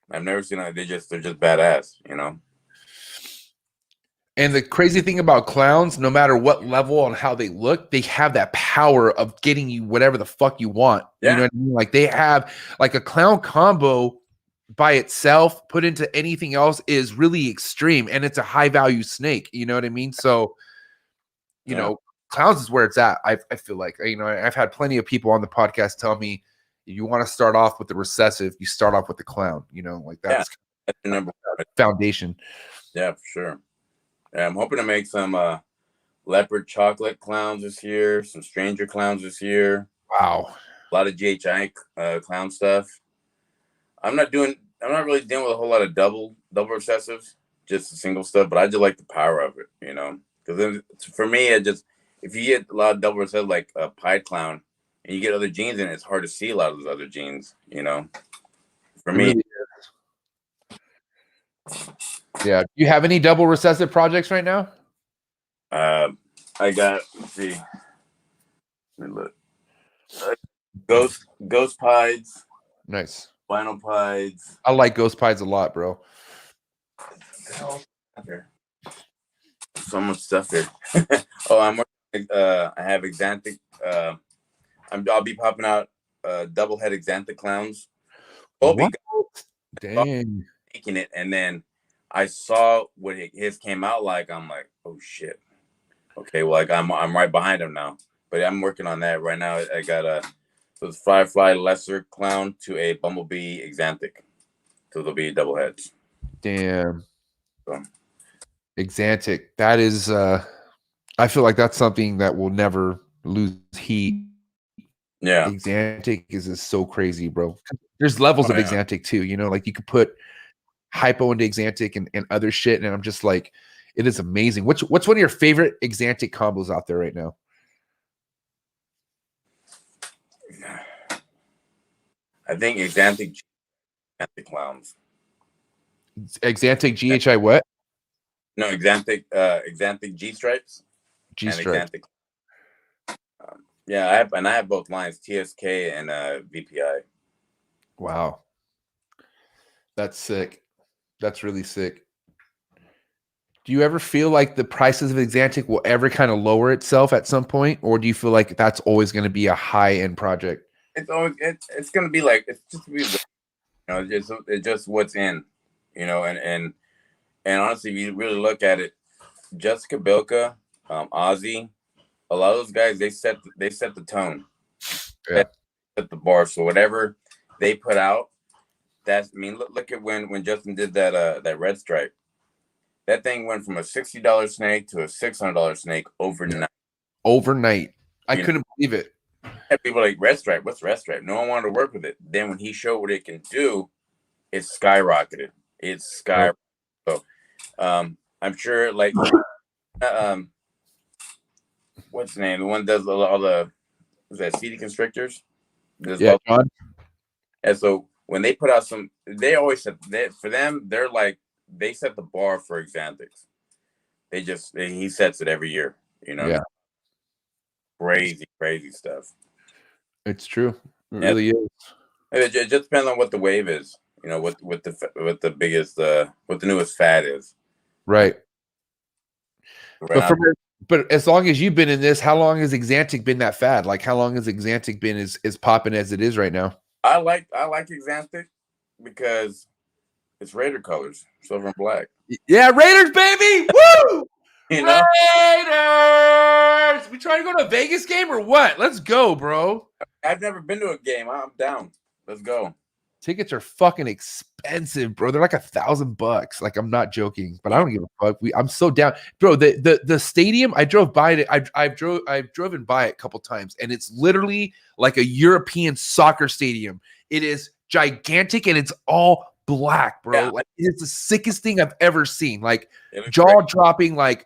I've never seen it. They're just badass. You know. And the crazy thing about clowns, no matter what level and how they look, they have that power of getting you whatever the fuck you want. Yeah. You know what I mean? Like they have like a clown combo by itself put into anything else is really extreme, and it's a high value snake. You know what I mean? So, you know, clowns is where it's at. I feel like, you know, I've had plenty of people on the podcast tell me, if you want to start off with the recessive, you start off with the clown, you know, like that's the number one foundation. Yeah, for sure. I'm hoping to make some leopard chocolate clowns this year, some stranger clowns this year. Wow. A lot of GHI clown stuff. I'm not really dealing with a whole lot of double recessives, just the single stuff, but I just like the power of it, you know? Because for me, if you get a lot of double recessive, like a pied clown, and you get other genes in it, it's hard to see a lot of those other genes, you know? For me. Yeah. Do you have any double recessive projects right now? I got, let's see. Let me look. Ghost pieds. Nice. Vinyl pieds. I like ghost pieds a lot, bro. So much stuff here. Oh, I have exanthic. I'll be popping out double head exanthic clowns. Dang. Making it, and then I saw what his came out like. I'm like, oh shit. Okay, well, like I'm right behind him now, but I'm working on that right now. I got a firefly lesser clown to a bumblebee exanthic, so they'll be double heads. Damn. So. Exanthic. That is. I feel like that's something that will never lose heat. Yeah. Exanthic is so crazy, bro. There's levels of exanthic too. You know, like you could put hypo into exanthic and other shit, and I'm just like, it is amazing. What's one of your favorite exanthic combos out there right now? I think exanthic clowns. Exanthic GHI what? No, exanthic G stripes. G stripes. Yeah, I have both lines, TSK and VPI. Wow. That's sick. That's really sick. Do you ever feel like the prices of exanthic will ever kind of lower itself at some point, or do you feel like that's always going to be a high-end project? It's always it's going to be like, it's just, you know, it's just what's in, you know, and honestly, if you really look at it, Jessica Bilka, Ozzy, a lot of those guys, they set the tone, set the bar. So whatever they put out, look at when Justin did that red stripe. That thing went from a $60 snake to a $600 snake overnight. I couldn't believe it. People like, red stripe, what's red stripe? No one wanted to work with it. Then when he showed what it can do, it skyrocketed. So I'm sure, like, what's the name? The one that does all the, was that CD constrictors? John. And so when they put out they always said that for them, they're like, they set the bar for exanthics. He sets it every year, you know? Yeah. Crazy stuff. It's true. It really is. It just depends on what the wave is, you know, what the biggest, what the newest fad is. Right. But as long as you've been in this, how long has exanthic been that fad? Like, how long has exanthic been as popping as it is right now? I like exanthic because it's Raider colors, silver and black. Yeah, Raiders, baby! Woo! You know? Raiders! We trying to go to a Vegas game or what? Let's go, bro. I've never been to a game. I'm down. Let's go. Tickets are fucking expensive. expensive, bro. They're like $1,000. Like, I'm not joking, but I don't give a fuck. I'm so down, bro. The stadium, I drove by it. I've driven by it a couple times, and it's literally like a European soccer stadium. It is gigantic, and it's all black, bro. Yeah. Like, it's the sickest thing I've ever seen. Like, It jaw looks dropping, like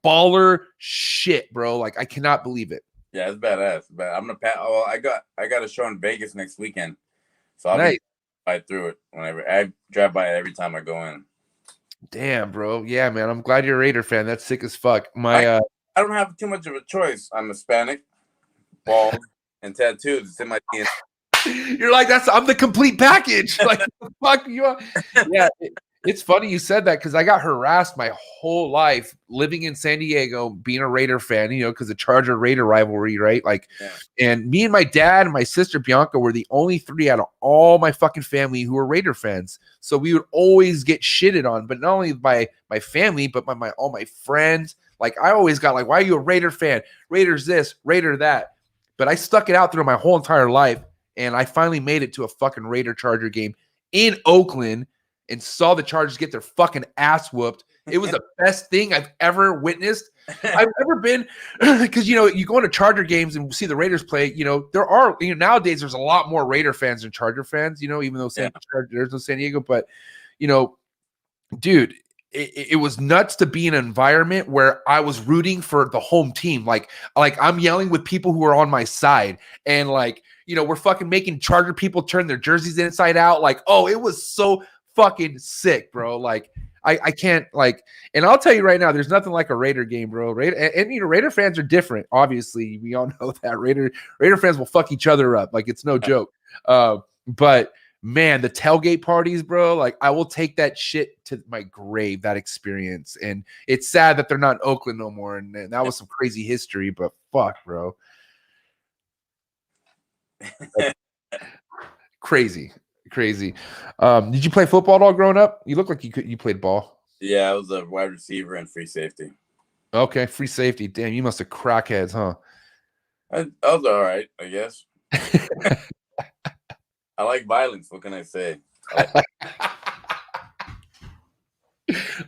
baller shit, bro. Like, I cannot believe it. Yeah, it's badass. But I'm gonna pass. Oh, I got a show in Vegas next weekend, so I'll Nice. be right through it whenever I drive by it every time I go in. Damn, bro. Yeah, man. I'm glad you're a Raider fan. That's sick as fuck. My I don't have too much of a choice. I'm Hispanic, bald, and tattoos. It's in my DNA. You're like, I'm the complete package. Like, the fuck you are. Yeah, it's funny you said that because I got harassed my whole life living in San Diego, being a Raider fan, you know, because the Charger Raider rivalry, right? Like, and me and my dad and my sister Bianca were the only three out of all my fucking family who were Raider fans. So we would always get shitted on, but not only by my family, but by all my friends. Like, I always got like, why are you a Raider fan? Raiders this, Raider that. But I stuck it out through my whole entire life. And I finally made it to a fucking Raider Charger game in Oakland and saw the Chargers get their fucking ass whooped. It was the best thing I've ever witnessed. I've ever been, because, you know, you go into Charger games and see the Raiders play, you know, there are, you know, nowadays there's a lot more Raider fans than Charger fans, you know, even though there's no San Diego, but, you know, dude, it was nuts to be in an environment where I was rooting for the home team. Like I'm yelling with people who are on my side, and like, you know, we're fucking making Charger people turn their jerseys inside out. Like, oh, it was so fucking sick, bro. Like, I can't, like, and I'll tell you right now, there's nothing like a Raider game, bro. And you know, Raider fans are different. Obviously, we all know that Raider fans will fuck each other up. Like, it's no joke. But man, the tailgate parties, bro, like, I will take that shit to my grave, that experience. And it's sad that they're not in Oakland no more. And that was some crazy history, but fuck, bro. Like, crazy. Did you play football at all growing up? You look like you played ball. Yeah, I was a wide receiver and free safety. Okay, free safety. Damn, you must have crackheads, huh? I was all right, I guess. I like violence. What can I say?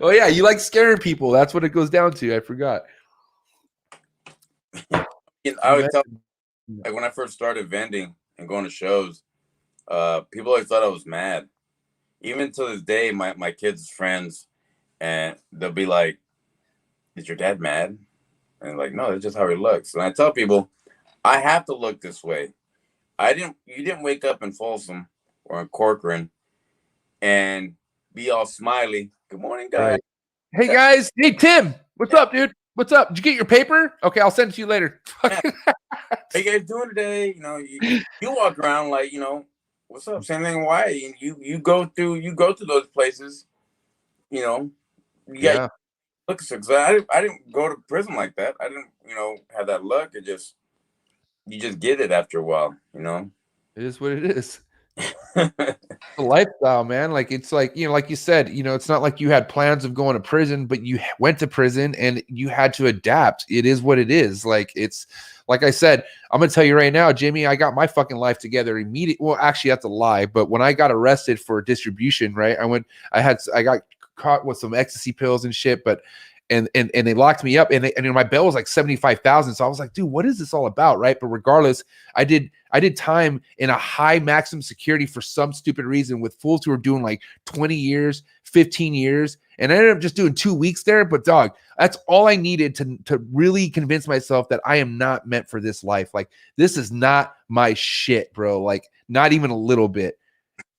Oh yeah, you like scaring people. That's what it goes down to. I forgot. I always tell, like, when I first started vending and going to shows, people always thought I was mad. Even to this day, my kids' friends, and they'll be like, "Is your dad mad?" And like, no, that's just how he looks. And I tell people, I have to look this way. You didn't wake up in Folsom or in Corcoran and be all smiley. Good morning, guys. Right. Hey guys. Hey Tim. What's up, dude? What's up? Did you get your paper? Okay, I'll send it to you later. How you guys doing today? You know, you walk around like, you know, what's up? Same thing in Hawaii. You go through those places. You know, look. I didn't go to prison like that. I didn't, you know, have that luck. You just get it after a while, you know? It is what it is. The lifestyle, man. Like, it's like, you know, like you said, you know, it's not like you had plans of going to prison, but you went to prison and you had to adapt. It is what it is. Like, it's like I said, I'm gonna tell you right now, Jimmy, I got my fucking life together immediately. Well, actually, that's a lie. But when I got arrested for distribution, right, I got caught with some ecstasy pills and shit, but and they locked me up, and you know, my bail was like $75,000. So I was like, dude, what is this all about, right? But regardless, I did time in a high maximum security for some stupid reason with fools who were doing like 20 years, 15 years, and I ended up just doing 2 weeks there. But dog, that's all I needed to really convince myself that I am not meant for this life. Like, this is not my shit, bro. Like, not even a little bit.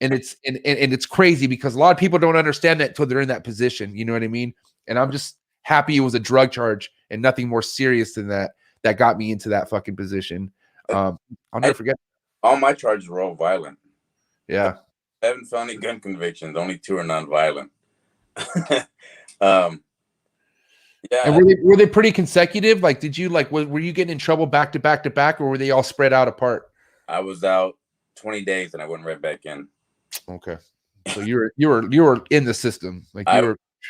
And it's crazy because a lot of people don't understand that until they're in that position. You know what I mean? And I'm just happy it was a drug charge and nothing more serious than that got me into that fucking position. I'll never forget. All my charges were all violent. Yeah. 7 felony gun convictions, only 2 are non-violent. Yeah. And were they pretty consecutive? Like, did you were you getting in trouble back to back to back, or were they all spread out apart? I was out 20 days and I went right back in. Okay. So you were in the system. Like,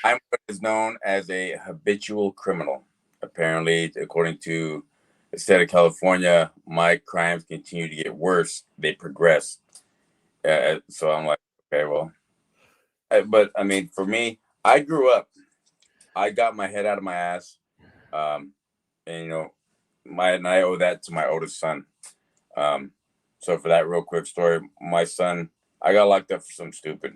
I'm what is known as a habitual criminal. Apparently, according to the state of California, my crimes continue to get worse. They progress. So I'm like, okay, well, But I mean, for me, I grew up. I got my head out of my ass, and and I owe that to my oldest son. So for that real quick story, my son, I got locked up for something stupid.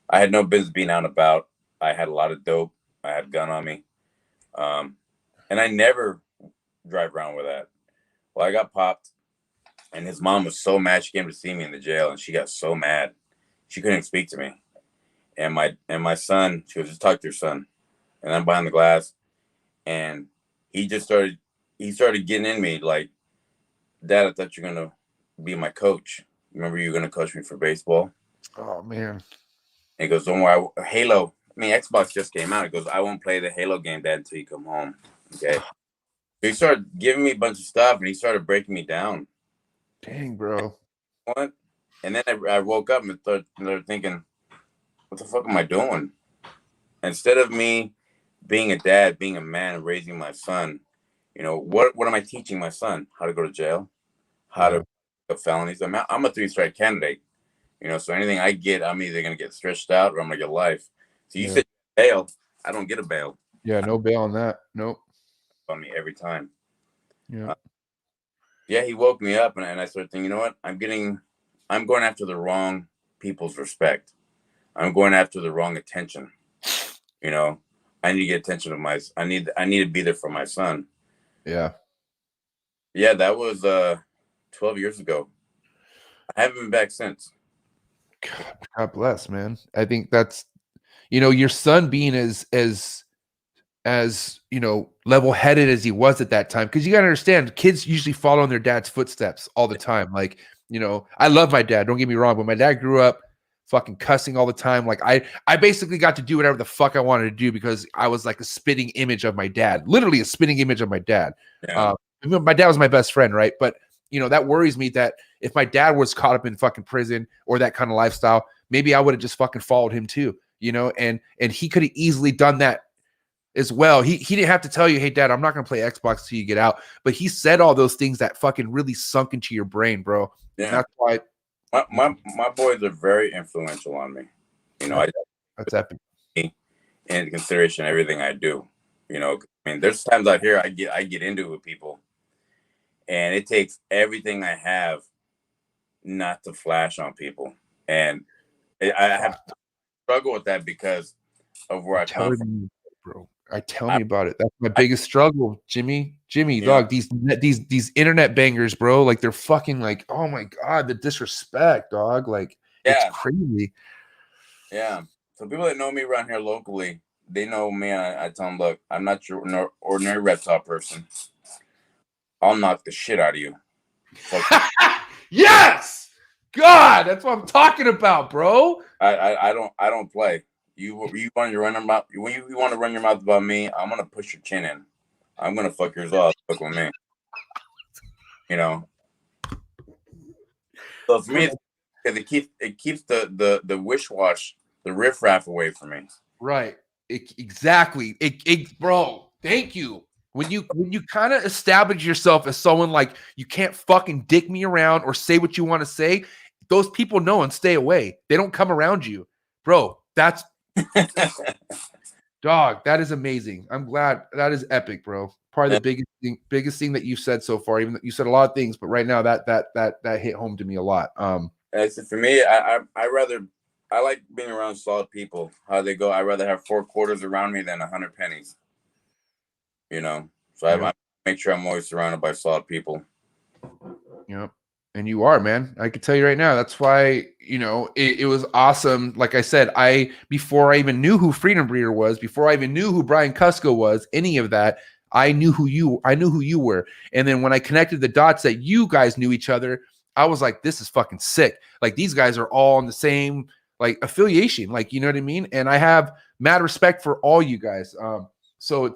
I had no business being out and about. I had a lot of dope. I had a gun on me, and I never drive around with that. Well, I got popped, and his mom was so mad. She came to see me in the jail, and she got so mad she couldn't speak to me. And my son, she was just talk to your son, and I'm behind the glass, and he started getting in me like, Dad, I thought you were gonna be my coach. Remember you were gonna coach me for baseball? Oh man. And he goes, don't worry, Halo. I mean, Xbox just came out. He goes, I won't play the Halo game, Dad, until you come home. Okay. So he started giving me a bunch of stuff, and he started breaking me down. Dang, bro. What? And then I woke up and started thinking, what the fuck am I doing? Instead of me being a dad, being a man, raising my son, what am I teaching my son? How to go to jail, how to do felonies. I'm a 3-strike candidate, so anything I get, I'm either gonna get stretched out or I'm gonna get life. So you said bail, I don't get a bail. Yeah, no bail on that. Nope. On me every time. Yeah. He woke me up, and I started thinking, you know what? I'm going after the wrong people's respect. I'm going after the wrong attention. I need to get attention of I need to be there for my son. Yeah. Yeah, that was 12 years ago. I haven't been back since. God bless, man. I think that's, your son being as level-headed as he was at that time, because you got to understand, kids usually follow in their dad's footsteps all the time. Like, I love my dad, don't get me wrong, but my dad grew up fucking cussing all the time. Like I basically got to do whatever the fuck I wanted to do because I was like a spitting image of my dad, literally a spitting image of my dad. Yeah. My dad was my best friend, right? But that worries me, that if my dad was caught up in fucking prison or that kind of lifestyle, maybe I would have just fucking followed him too, and he could have easily done that as well. He didn't have to tell you, hey dad, I'm not going to play Xbox till you get out. But he said all those things that fucking really sunk into your brain, bro. Yeah. That's why my boys are very influential on me. That's epic. In consideration everything I do. I mean, there's times out here I get into it with people, and it takes everything I have not to flash on people. And I have to struggle with that because of where I come from. Bro, tell me about it. That's my biggest struggle, Jimmy, dog. These internet bangers, bro. Like, they're fucking like, oh my god, the disrespect, dog. Like, it's crazy. Yeah. So people that know me around here locally, they know me. I tell them, look, I'm not your ordinary reptile person. I'll knock the shit out of you. Yes, God, that's what I'm talking about, bro. I don't play. You want to run your mouth when you want to run your mouth about me, I'm gonna push your chin in. I'm gonna fuck yours off. Fuck with me. So for me, because it keeps the wish wash, the riffraff away from me. Right. Exactly. Bro, thank you. When you kind of establish yourself as someone like, you can't fucking dick me around or say what you want to say, those people know and stay away. They don't come around you. Bro, that's dog, that is amazing. I'm glad. That is epic, bro. Probably the biggest thing that you've said so far. Even though you said a lot of things, but right now that hit home to me a lot. For me, I like being around solid people. How they go, I'd rather have 4 quarters around me than 100 pennies. So I make sure I'm always surrounded by solid people. Yep. And you are, man. I can tell you right now. That's why, it was awesome. Like I said, before I even knew who Freedom Breeder was, before I even knew who Brian Cusco was, any of that, I knew who you were. And then when I connected the dots that you guys knew each other, I was like, this is fucking sick. Like, these guys are all on the same like affiliation. Like, you know what I mean? And I have mad respect for all you guys. So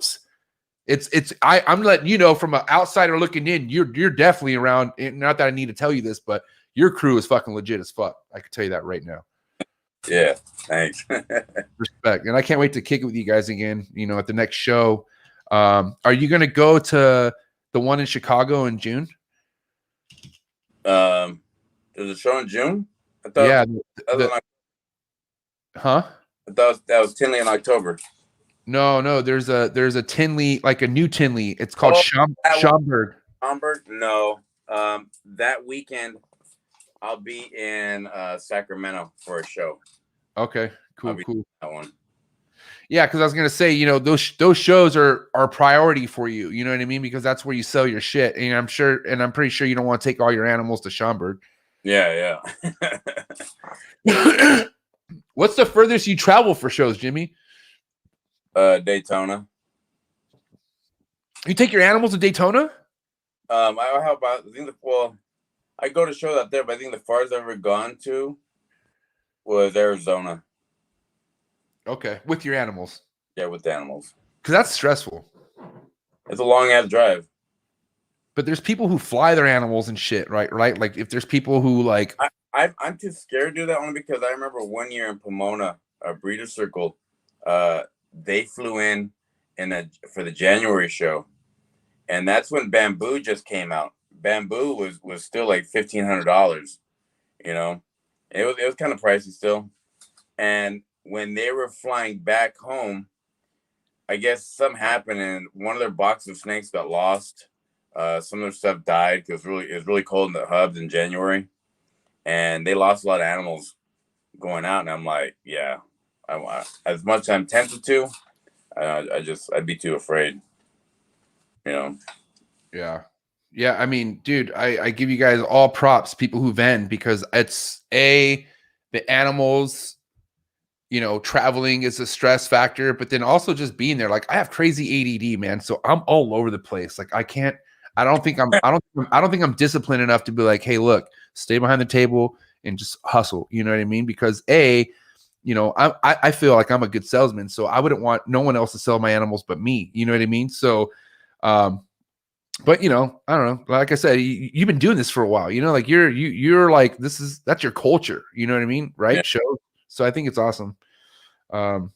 I'm letting you know, from an outsider looking in, you're definitely around. Not that I need to tell you this, but your crew is fucking legit as fuck. I can tell you that right now. Yeah, thanks. Respect. And I can't wait to kick it with you guys again, at the next show. Are you going to go to the one in Chicago in June? There's a show in June? I thought, huh? That was Tinley in October. No, there's a Tinley, like a new Tinley. It's called Schaumburg. Schaumburg? No. That weekend I'll be in Sacramento for a show. Okay, cool. That one. Yeah, because I was gonna say, you know, those shows are priority for you. You know what I mean? Because that's where you sell your shit. And I'm pretty sure you don't want to take all your animals to Schaumburg. Yeah. What's the furthest you travel for shows, Jimmy? Daytona. You take your animals to Daytona? How about? I go to shows out there, but I think the farthest I've ever gone to was Arizona. Okay, with your animals. Yeah, with the animals. Because that's stressful. It's a long ass drive. But there's people who fly their animals and shit, right? Like if there's people who like, I'm too scared to do that only because I remember one year in Pomona, a breeder circle, they flew in for the January show, and that's when Bamboo just came out. Bamboo was still like $1,500. You know, it was kind of pricey still, and when they were flying back home, I guess something happened and one of their boxes of snakes got lost. Some of their stuff died because it was really cold in the hubs in January, and they lost a lot of animals going out. And I'm like, yeah, as much as I'm tempted to, I'd be too afraid, you know. Yeah. I mean, dude, I give you guys all props, people who vend, because it's the animals. You know, traveling is a stress factor, but then also just being there. Like I have crazy ADD, man. So I'm all over the place. Like I don't think I'm disciplined enough to be like, hey, look, stay behind the table and just hustle. You know what I mean? Because you know, I feel like I'm a good salesman, so I wouldn't want no one else to sell my animals but me. You know what I mean? So, but you know, I don't know. Like I said, you've been doing this for a while. You know, like you're like that's your culture. You know what I mean? Right? Yeah. Show. So I think it's awesome. What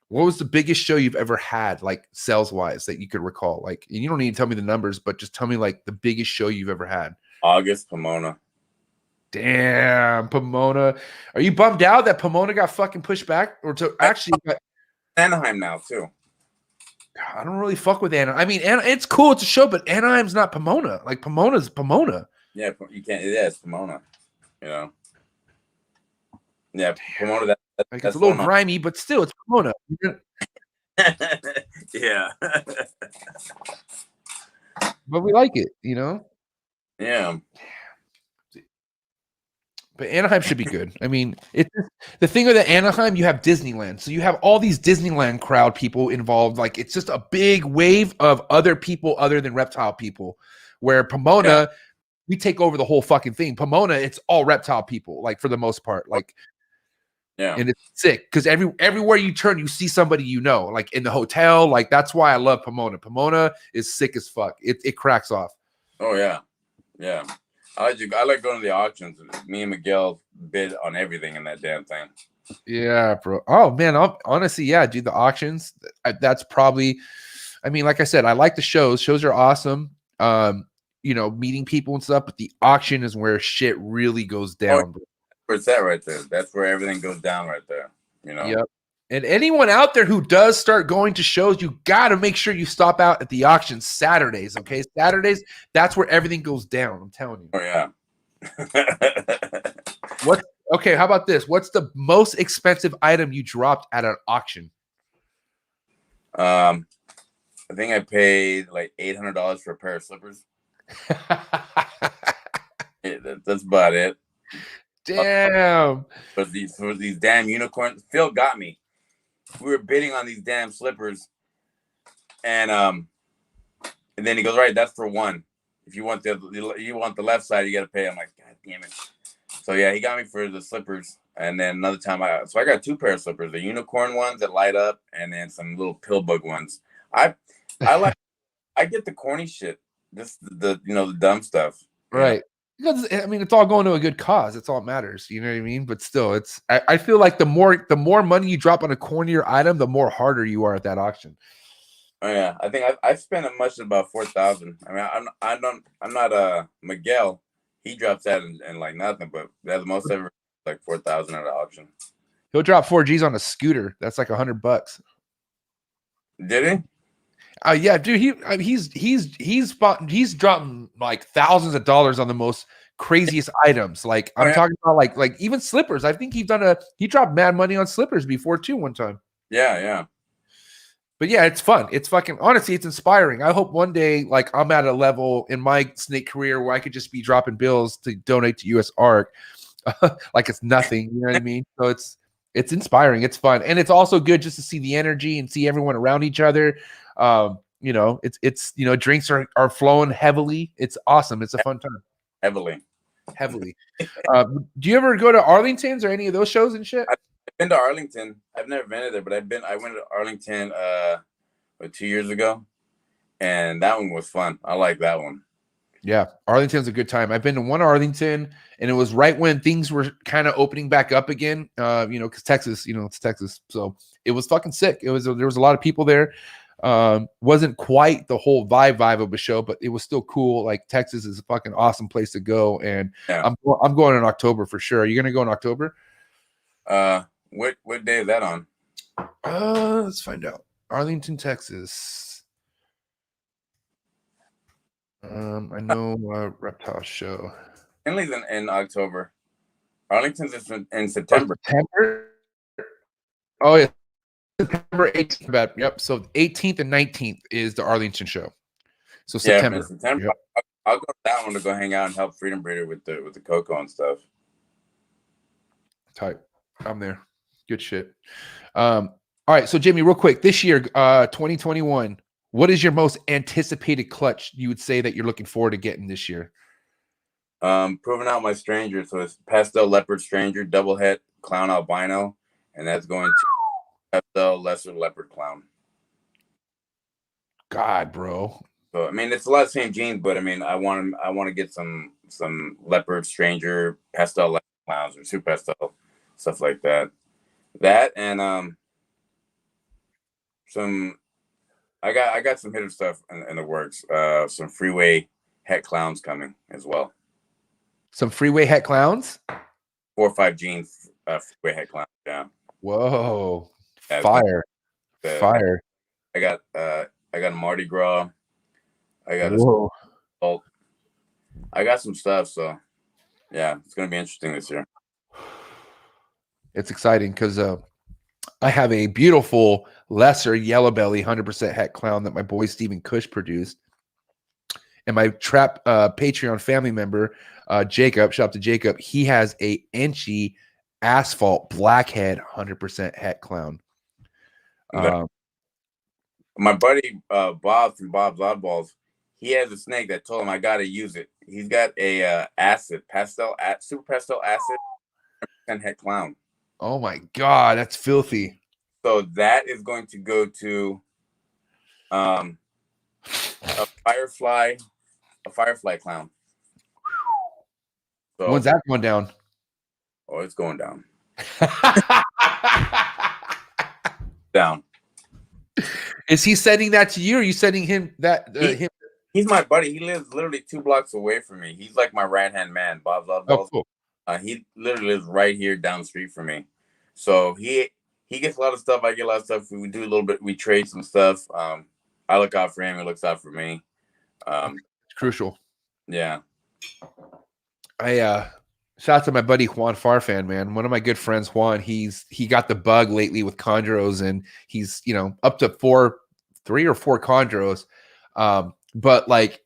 was the biggest show you've ever had, like sales wise, that you could recall? Like, and you don't need to tell me the numbers, but just tell me like the biggest show you've ever had. August, Pomona. Damn, Pomona. Are you bummed out that Pomona got fucking pushed back? Or to actually Anaheim now too. I don't really fuck with Anaheim. I mean, it's cool, it's a show, but Anaheim's not Pomona. Like Pomona's Pomona. Yeah, you can't. Yeah, it's Pomona. You know. Yeah, Pomona. Like it's a little grimy, but still, it's Pomona. Yeah. But we like it, you know. Yeah. But Anaheim should be good. I mean, it's the thing with the Anaheim, you have Disneyland. So you have all these Disneyland crowd people involved. Like it's just a big wave of other people other than reptile people. Where Pomona, we take over the whole fucking thing. Pomona, it's all reptile people, like for the most part. Like, yeah. And it's sick because everywhere you turn, you see somebody you know, like in the hotel. Like that's why I love Pomona. Pomona is sick as fuck. It cracks off. Oh yeah. Yeah. I like going to the auctions. Me and Miguel bid on everything in that damn thing. Yeah, bro. Oh man, honestly, yeah, dude. The auctions. That's probably. I mean, like I said, I like the shows. Shows are awesome. You know, meeting people and stuff. But the auction is where shit really goes down. Where it's at right there. That's where everything goes down right there. You know. Yep. And anyone out there who does start going to shows, you got to make sure you stop out at the auction Saturdays, okay? Saturdays, that's where everything goes down, I'm telling you. Oh, yeah. Okay, how about this? What's the most expensive item you dropped at an auction? I think I paid like $800 for a pair of slippers. That's about it. Damn. But these damn unicorns, Phil got me. We were bidding on these damn slippers, and then he goes, right, that's for one. If you want the left side, you got to pay. I'm like, God damn it. So yeah, he got me for the slippers, and then another time I got two pair of slippers, the unicorn ones that light up, and then some little pill bug ones. I get the corny shit, the dumb stuff, right? Because, I mean, it's all going to a good cause. It's all that matters. You know what I mean? But still, I feel like the more money you drop on a cornier item, the more harder you are at that auction. Oh yeah, I think I've spent as much as about $4,000. I mean, I'm not Miguel. He drops that and like nothing, but that's the most ever like $4,000 at an auction. He'll drop 4Gs on a scooter. That's like $100. Did he? Yeah, dude. He's dropped like thousands of dollars on the most craziest items. Like I'm talking about like even slippers. I think he dropped mad money on slippers before too one time. Yeah. But yeah, it's fun. It's fucking honestly, it's inspiring. I hope one day like I'm at a level in my snake career where I could just be dropping bills to donate to US Ark. Like it's nothing. You know what I mean? So it's inspiring. It's fun. And it's also good just to see the energy and see everyone around each other. You know, it's drinks are flowing heavily. It's awesome. It's a fun time. Heavily. Do you ever go to Arlington's or any of those shows and shit? I've been to Arlington. I've never been to there, but I went to Arlington 2 years ago, and that one was fun. I like that one. Yeah, Arlington's a good time. I've been to one Arlington, and it was right when things were kind of opening back up again. Because Texas, it's Texas, so it was fucking sick. There was a lot of people there. Wasn't quite the whole vibe of a show, but it was still cool. Like Texas is a fucking awesome place to go, and yeah. I'm going in October for sure. Are you gonna go in October? What day is that on? Let's find out. Arlington, Texas. I know Reptile show. Henley's in October. Arlington's in September. Oh yeah. September 18th. Yep. So 18th and 19th is the Arlington show. So September. Yeah, September. Yep. I'll go to that one to go hang out and help Freedom Breeder with the cocoa and stuff. Tight. I'm there. Good shit. All right. So Jimmy, real quick, this year, 2021, what is your most anticipated clutch you would say that you're looking forward to getting this year? Proving out my stranger. So it's pastel leopard stranger, double head clown albino, and that's going to pastel lesser leopard clown. God, bro. So I mean, it's a lot of the same genes, but I mean, I want to get some leopard stranger pastel leopard clowns or super pastel stuff like that. That and some. I got some hidden stuff in the works. Some freeway het clowns coming as well. Some freeway het clowns? 4 or 5 genes freeway het clowns. Yeah. Whoa! Fire! Fire! I got a Mardi Gras. I got I got some stuff. So yeah, it's gonna be interesting this year. It's exciting because I have a beautiful lesser yellow belly 100% het clown that my boy Stephen Cush produced. And my trap Patreon family member, Jacob, shout out to Jacob, he has a inchy asphalt blackhead 100% het clown. My buddy Bob from Bob's Oddballs, he has a snake that told him I gotta use it. He's got a super pastel acid 100% het clown. Oh my God, that's filthy. So that is going to go to a firefly clown. So, when's that going down? Oh, it's going down. Down. Is he sending that to you, or are you sending him that? Him? He's my buddy. He lives literally 2 blocks away from me. He's like my right-hand man, Bob's Oddballs. Oh, cool. He literally lives right here down the street from me. So he gets a lot of stuff. I get a lot of stuff. We do a little bit. We trade some stuff. I look out for him. He looks out for me. It's crucial. Yeah. Shout out to my buddy Juan Farfan, man. One of my good friends, Juan. He got the bug lately with chondros, and he's up to 3 or 4 chondros. But like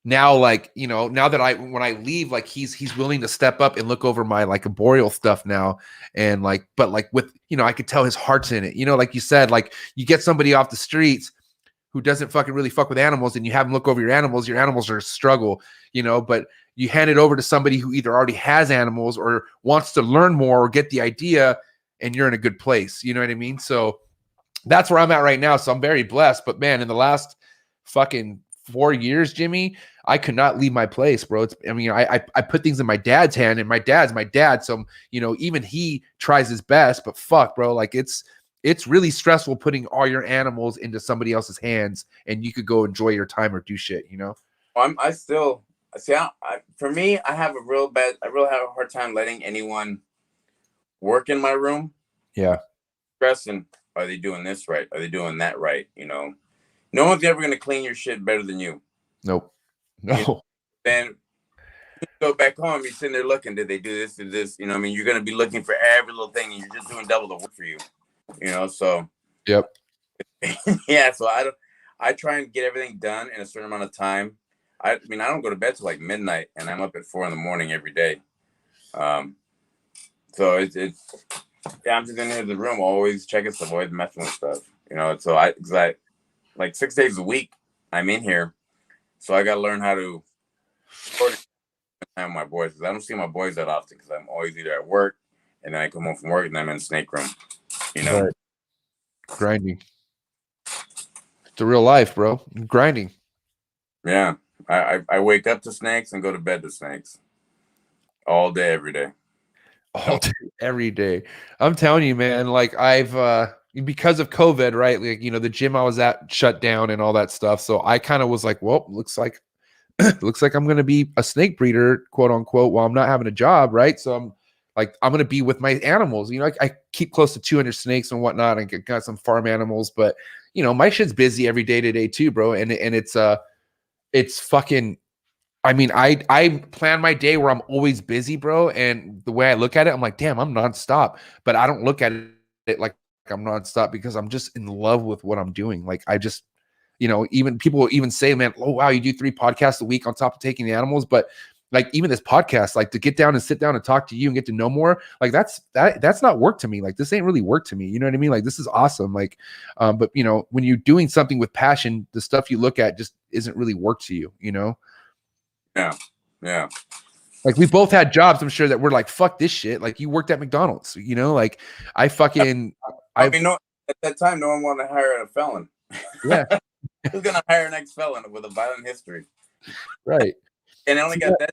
now, now that when I leave, like he's willing to step up and look over my like arboreal stuff now, and but with I could tell his heart's in it. Like you said, like you get somebody off the streets who doesn't fucking really fuck with animals, and you have them look over your animals are a struggle, but you hand it over to somebody who either already has animals or wants to learn more or get the idea, and you're in a good place. You know what I mean? So that's where I'm at right now. So I'm very blessed. But man, in the last fucking 4 years, Jimmy, I could not leave my place, bro. I put things in my dad's hand, and my dad's my dad. So, even he tries his best, but fuck, bro, like it's really stressful putting all your animals into somebody else's hands, and you could go enjoy your time or do shit, For me, I have a real hard time letting anyone work in my room. Yeah. Stressing, are they doing this right? Are they doing that right? You know, no one's ever going to clean your shit better than you. Nope. No. You know, then you go back home, you're sitting there looking, did they do this? Did this? You know, I mean, you're going to be looking for every little thing, and you're just doing double the work for you. You know, so Yep. yeah. So I try and get everything done in a certain amount of time. I mean, I don't go to bed till like midnight, and I'm up at 4 a.m. every day. So it's yeah, I'm just in here in the room, always checking stuff, always messing with stuff. You know, so I like 6 days a week I'm in here, so I got to learn how to spend time with my boys, because I don't see my boys that often, because I'm always either at work, and then I come home from work, and then I'm in the snake room. You know, Right. Grinding. It's a real life, bro. Grinding. yeah. I wake up to snakes and go to bed to snakes all day, every day. All day, every day. I'm telling you, man, like I've because of COVID, right? Like, you know, the gym I was at shut down and all that stuff. So I kind of was like, well, looks like I'm gonna be a snake breeder, quote unquote, while I'm not having a job, right? So I'm gonna be with my animals. You know, I keep close to 200 snakes and whatnot, and got some farm animals, but you know, my shit's busy every day today too, bro. And it's fucking, I mean, I plan my day where I'm always busy, bro. And the way I look at it, I'm like, damn, I'm nonstop. But I don't look at it like I'm nonstop, because I'm just in love with what I'm doing. Like I just, you know, even people will even say, man, oh wow, you do 3 podcasts a week on top of taking the animals. But like even this podcast, like to get down and sit down and talk to you and get to know more, like that's not work to me. Like this ain't really work to me. You know what I mean? Like this is awesome. Like, but you know, when you're doing something with passion, the stuff you look at just isn't really work to you, you know? Yeah. Yeah. Like we both had jobs, I'm sure, that we're like, fuck this shit. Like you worked at McDonald's, you know? Like I mean, no, at that time, no one wanted to hire a felon. Yeah. Who's gonna hire an ex-felon with a violent history? Right. And I only got that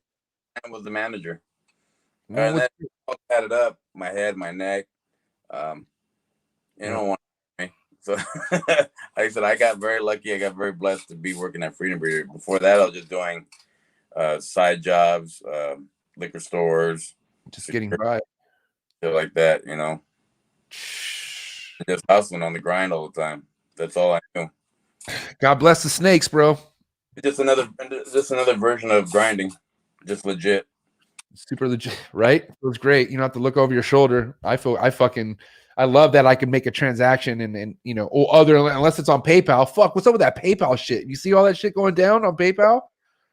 time was the manager. And then all tatted up, my head, my neck. You don't want me. So like I said, I got very lucky. I got very blessed to be working at Freedom Breeder. Before that, I was just doing side jobs, liquor stores, just getting by. Shit like that, you know. Just hustling on the grind all the time. That's all I knew. God bless the snakes, bro. Just another version of grinding. Just legit. Super legit, right? Feels great. You don't have to look over your shoulder. I love that I can make a transaction and you know, unless it's on PayPal. Fuck, what's up with that PayPal shit? You see all that shit going down on PayPal?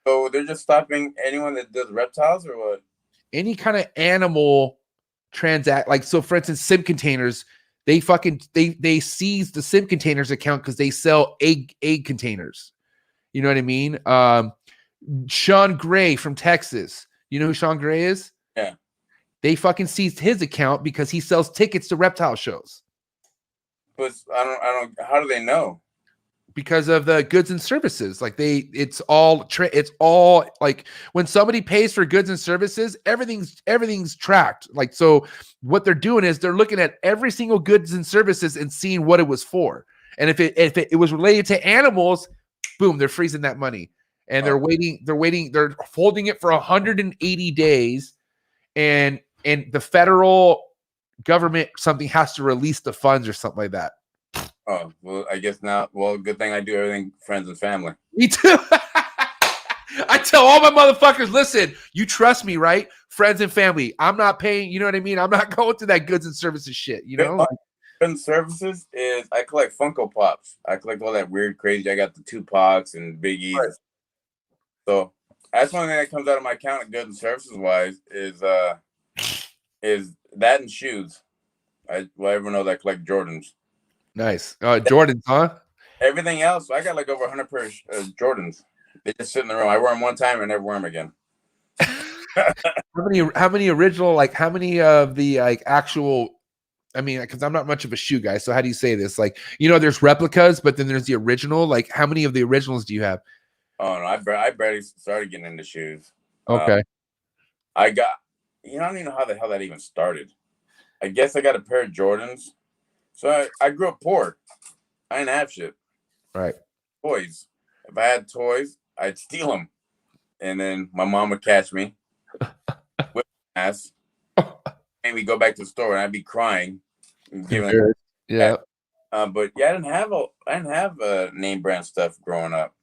So they're just stopping anyone that does reptiles, or what? Any kind of animal transact, like, so for instance, sim containers, they seized the sim containers account because they sell egg containers. You know what I mean? Sean Gray from Texas. You know who Sean Gray is? Yeah. They fucking seized his account because he sells tickets to reptile shows. But I don't. How do they know? Because of the goods and services. Like it's all like when somebody pays for goods and services, everything's tracked. Like, so what they're doing is they're looking at every single goods and services and seeing what it was for. And if it was related to animals, boom, they're freezing that money. And they're holding it for 180 days. And the federal government, something has to release the funds or something like that. Oh, well, I guess now. Well, good thing I do everything friends and family. Me too. I tell all my motherfuckers, listen, you trust me, right? Friends and family. I'm not paying, you know what I mean? I'm not going to that goods and services shit, you know? Goods and services is I collect Funko Pops. I collect all that weird, crazy. I got the Tupacs and Biggies. Right. So that's one thing that comes out of my account, goods and services wise, is that and shoes. Everyone knows I collect Jordans. Nice. Jordans, huh? Everything else, I got like over 100 pairs of Jordans. They just sit in the room. I wear them one time and never wear them again. How many original, like how many of the like actual, I mean, because I'm not much of a shoe guy, so how do you say this? Like, you know, there's replicas, but then there's the original. Like, how many of the originals do you have? Oh no, I barely started getting into shoes. Okay. I don't even know how the hell that even started. I guess I got a pair of Jordans. So I grew up poor. I didn't have shit. Right. Toys. If I had toys, I'd steal them. And then my mom would catch me. Whip my ass. And we go back to the store and I'd be crying. giving. Yeah. But yeah, I didn't have name brand stuff growing up,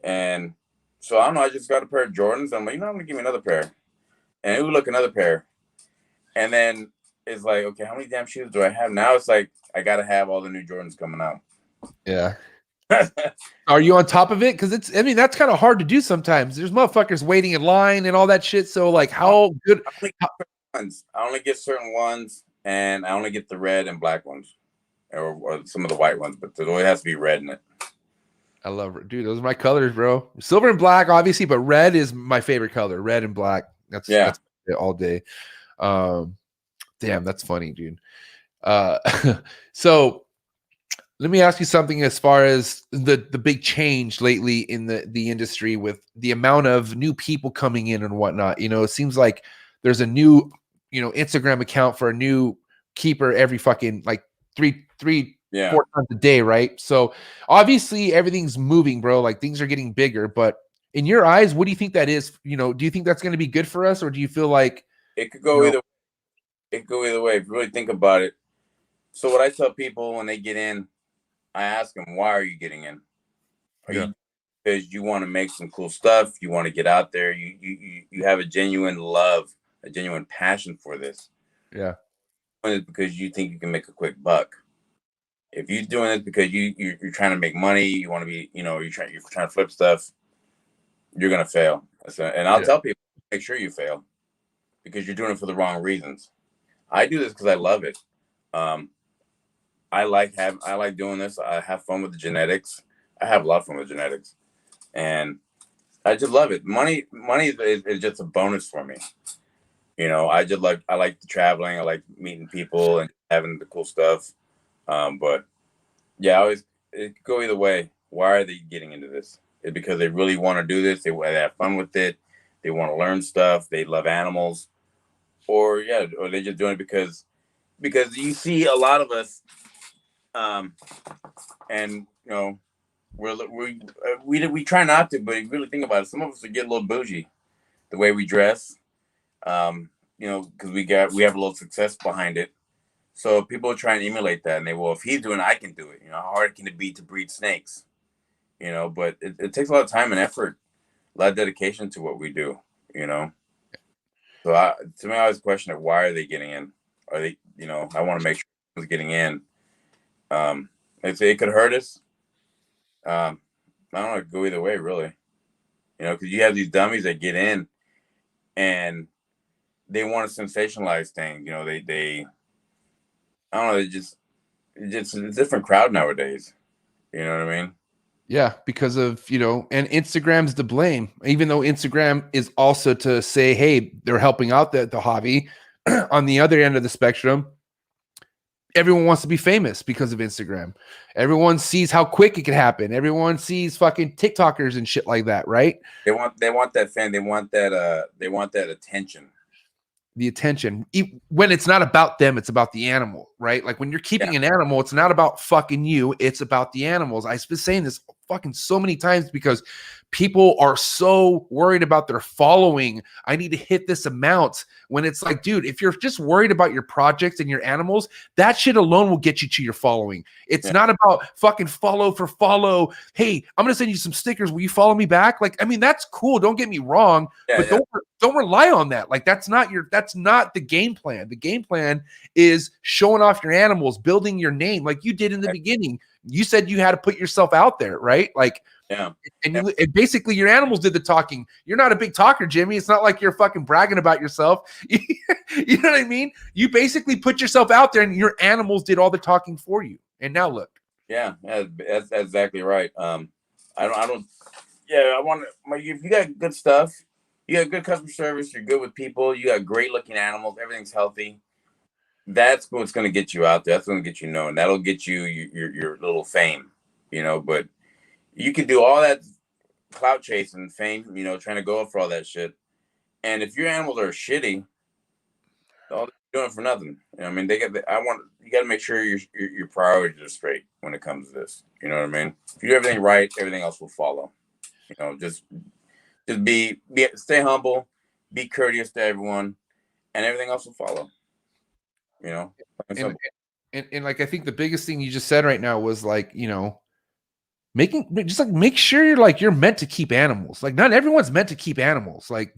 and so I don't know. I just got a pair of Jordans. I'm like, I'm gonna give me another pair, and it would look another pair, and then it's like, okay, how many damn shoes do I have now? It's like I gotta have all the new Jordans coming out. Yeah. Are you on top of it? Because that's kind of hard to do sometimes. There's motherfuckers waiting in line and all that shit. So like, how good? I only get certain ones, and I only get the red and black ones, or some of the white ones, but there always has to be red in it. I love it, dude. Those are my colors, bro. Silver and black, obviously, but red is my favorite color. Red and black. That's it all day. Damn, that's funny, dude. So let me ask you something as far as the big change lately in the industry with the amount of new people coming in and whatnot. It seems like there's a new, Instagram account for a new keeper every fucking like three, 4 times a day, right? So obviously everything's moving, bro. Like things are getting bigger, but in your eyes, what do you think that is? Do you think that's going to be good for us, or do you feel like it could go either? It could go either way if you really think about it. So what I tell people when they get in, I ask them, why are you getting in? Are you because you want to make some cool stuff? You want to get out there? You have a genuine love, a genuine passion for this. Yeah. It's because you think you can make a quick buck. If you're doing it because you're trying to make money, you want to be, you're trying to flip stuff, you're gonna fail. And I'll tell people, make sure you fail, because you're doing it for the wrong reasons. I do this because I love it. I like doing this. I have fun with the genetics. I have a lot of fun with genetics, and I just love it. Money is just a bonus for me. I like the traveling. I like meeting people and having the cool stuff. But yeah, it could go either way. Why are they getting into this? It's because they really want to do this. They have fun with it. They want to learn stuff. They love animals, or they're just doing it because you see a lot of us, and we try not to, but you really think about it. Some of us get a little bougie, the way we dress, because we have a little success behind it. So people try and emulate that, and if he's doing it, I can do it. How hard can it be to breed snakes? But it takes a lot of time and effort, a lot of dedication to what we do. So to me, I always question it: why are they getting in? Are they, I want to make sure who's getting in. It could hurt us. I don't know, go either way, really. Because you have these dummies that get in, and they want to sensationalize things. They I don't know. It's a different crowd nowadays. You know what I mean? Yeah, because of, and Instagram's to blame, even though Instagram is also to say, hey, they're helping out the hobby. On the other end of the spectrum, everyone wants to be famous because of Instagram. Everyone sees how quick it can happen. Everyone sees fucking TikTokers and shit like that, right? They want that fan. They want that attention. The attention, when it's not about them, it's about the animal, right? Like when you're keeping an animal, it's not about fucking you, it's about the animals. I've been saying this fucking so many times because people are so worried about their following. I need to hit this amount, when it's like, dude, if you're just worried about your projects and your animals, that shit alone will get you to your following. It's not about fucking follow for follow. Hey, I'm gonna send you some stickers, will you follow me back? Like, I mean, that's cool, don't get me wrong, but don't rely on that. Like, that's not the game plan. The game plan is showing off your animals, building your name, like you did in the beginning. You said you had to put yourself out there, right? Like, and basically your animals did the talking. You're not a big talker, Jimmy. It's not like you're fucking bragging about yourself. You know what I mean? You basically put yourself out there, and your animals did all the talking for you. And now look. Yeah, that's exactly right. I want to. If you got good stuff, you got good customer service, you're good with people, you got great looking animals, everything's healthy. That's what's going to get you out there. That's going to get you known. That'll get you your little fame, But you can do all that clout chasing, fame, trying to go up for all that shit. And if your animals are shitty, all they're doing for nothing. I mean, you got to make sure your priorities are straight when it comes to this. You know what I mean? If you do everything right, everything else will follow. Just stay humble, be courteous to everyone, and everything else will follow. And like I think the biggest thing you just said right now was like, you know, make sure you're meant to keep animals. Like not everyone's meant to keep animals. Like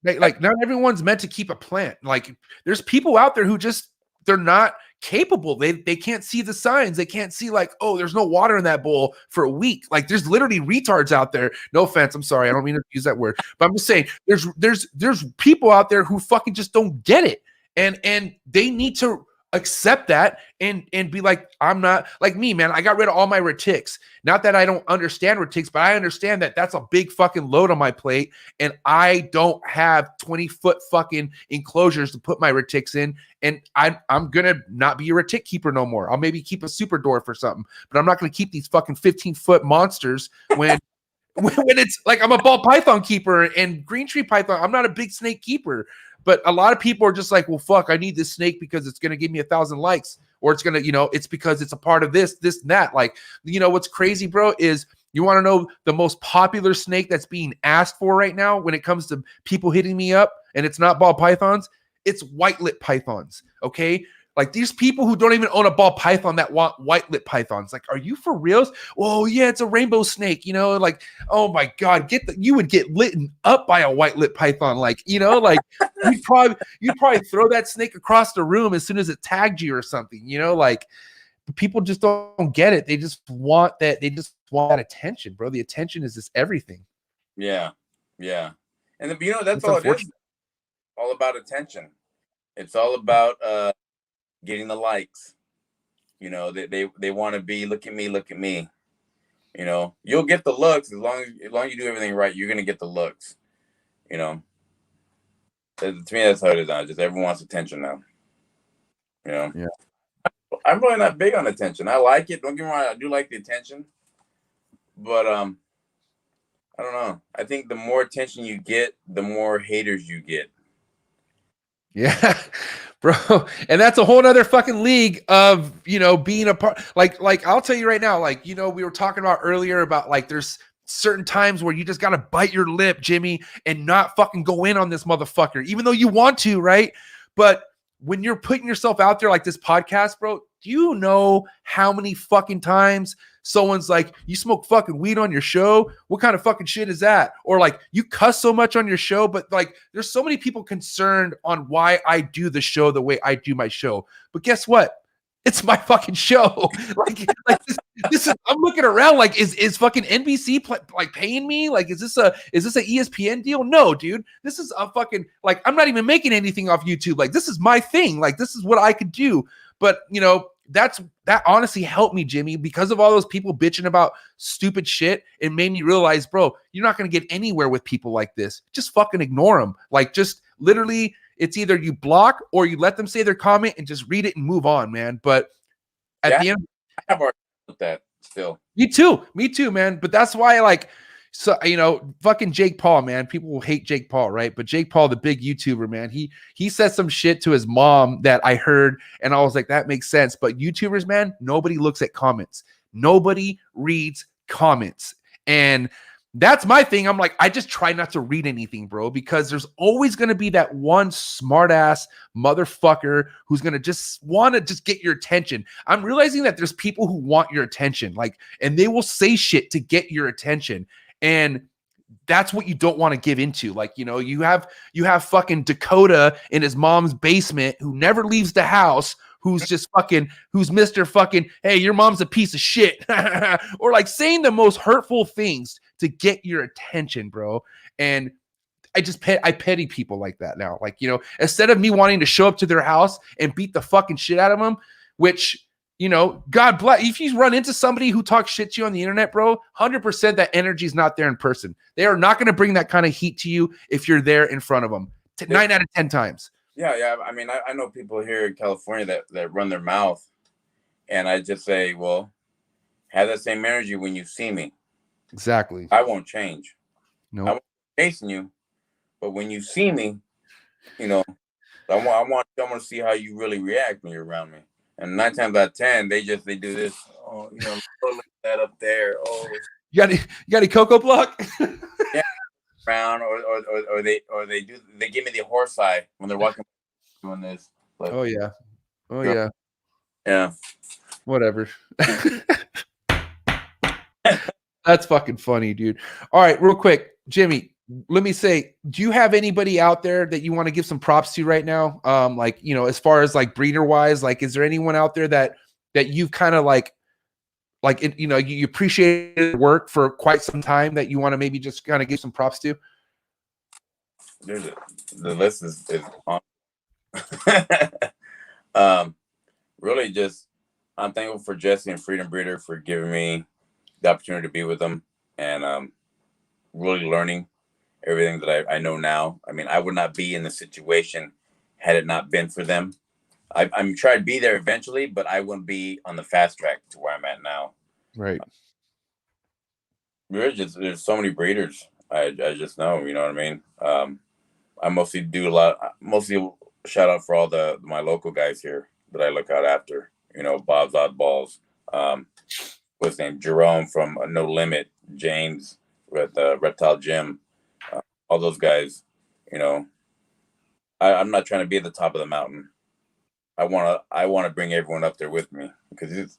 like not everyone's meant to keep a plant. Like there's people out there who just they're not capable. They can't see the signs. They can't see like, oh, there's no water in that bowl for a week. Like there's literally retards out there. No offense, I'm sorry, I don't mean to use that word, but I'm just saying there's people out there who fucking just don't get it, and they need to accept that and be like, I'm not like me, man. I got rid of all my retics. Not that I don't understand retics, but I understand that that's a big fucking load on my plate, and I don't have 20-foot fucking enclosures to put my retics in, and I'm gonna not be a retic keeper no more. I'll maybe keep a super dwarf or something, but I'm not gonna keep these fucking 15-foot monsters when when it's like I'm a ball python keeper and green tree python. I'm not a big snake keeper. But a lot of people are just like, well, fuck, I need this snake because it's going to give me 1,000 likes, or it's going to, you know, it's because it's a part of this, and that. Like, you know, what's crazy, bro, is you want to know the most popular snake that's being asked for right now when it comes to people hitting me up, and it's not ball pythons, it's white lip pythons. Okay. Like these people who don't even own a ball python that want white lip pythons. Like, are you for reals? Oh yeah, it's a rainbow snake. You know, like, oh my God, you would get lit up by a white lip python. Like, you know, like you'd probably throw that snake across the room as soon as it tagged you or something. You know, like people just don't get it. They just want that. They just want that attention, bro. The attention is just everything. Yeah, yeah. And you know, that's all it is. All about attention. It's all about getting the likes. You know, they want to be, look at me. You know, you'll get the looks as long as you do everything right. You're gonna get the looks. You know, to me that's how it is now. Just everyone wants attention now. You know, yeah. I'm really not big on attention. I like it. Don't get me wrong. I do like the attention, but I don't know. I think the more attention you get, the more haters you get. Yeah, bro. And that's a whole nother fucking league of, you know, being a part. Like I'll tell you right now, like, you know, we were talking about earlier about like there's certain times where you just got to bite your lip, Jimmy, and not fucking go in on this motherfucker, even though you want to, right? But when you're putting yourself out there like this podcast, bro, do you know how many fucking times someone's like, you smoke fucking weed on your show? What kind of fucking shit is that? Or like, you cuss so much on your show, but like, there's so many people concerned on why I do the show the way I do my show. But guess what? It's my fucking show. like this is, I'm looking around like, is fucking NBC like paying me? Like, is this a ESPN deal? No, dude. This is a fucking, like, I'm not even making anything off YouTube. Like, this is my thing. Like, this is what I could do. But, you know, that honestly helped me, Jimmy, because of all those people bitching about stupid shit. It made me realize, bro, you're not going to get anywhere with people like this. Just fucking ignore them. Like, just literally, it's either you block or you let them say their comment and just read it and move on, man. But at the end, I have already with that still. Me too, man. But that's why, like, so, you know, fucking Jake Paul, man. People will hate Jake Paul, right? But Jake Paul, the big YouTuber, man, he said some shit to his mom that I heard, and I was like, that makes sense. But YouTubers, man, nobody looks at comments. Nobody reads comments. And that's my thing. I'm like, I just try not to read anything, bro, because there's always going to be that one smart ass motherfucker who's going to just want to just get your attention. I'm realizing that there's people who want your attention, like, and they will say shit to get your attention. And that's what you don't want to give into. Like, you know, you have fucking Dakota in his mom's basement who never leaves the house, who's just fucking, who's Mr. fucking, hey, your mom's a piece of shit. Or like saying the most hurtful things to get your attention, bro. And I pity people like that now. Like, you know, instead of me wanting to show up to their house and beat the fucking shit out of them, which, you know, God bless. If you run into somebody who talks shit to you on the internet, bro, 100% that energy is not there in person. They are not going to bring that kind of heat to you if you're there in front of them. 9 out of 10 times. Yeah. I mean, I know people here in California that run their mouth, and I just say, well, have that same energy when you see me. Exactly. I won't change. No, I won't be chasing you, but when you see me, you know, I want to see how you really react when you're around me. And 9 times out of 10, they do this. Oh, you know, look at that up there. Oh, you got any cocoa block? Yeah, around or they give me the horse eye when they're walking doing this. But, oh yeah. Yeah. Whatever. That's fucking funny, dude. All right, real quick, Jimmy, let me say, do you have anybody out there that you want to give some props to right now? Like, you know, as far as like breeder wise, like, is there anyone out there that you've kind of like it, you know, you appreciate work for quite some time that you want to maybe just kind of give some props to? The list is on. Really just, I'm thankful for Jesse and Freedom Breeder for giving me the opportunity to be with them and really learning everything that I know now. I mean, I would not be in the situation had it not been for them. I'm trying to be there eventually, but I wouldn't be on the fast track to where I'm at now. Right. There's so many breeders. I just know, you know what I mean? I mostly do mostly shout out for all my local guys here that I look out after, you know, Bob's Oddballs, what's his name, Jerome from No Limit, James with Reptile Gym, all those guys. You know, I'm not trying to be at the top of the mountain. I want to bring everyone up there with me because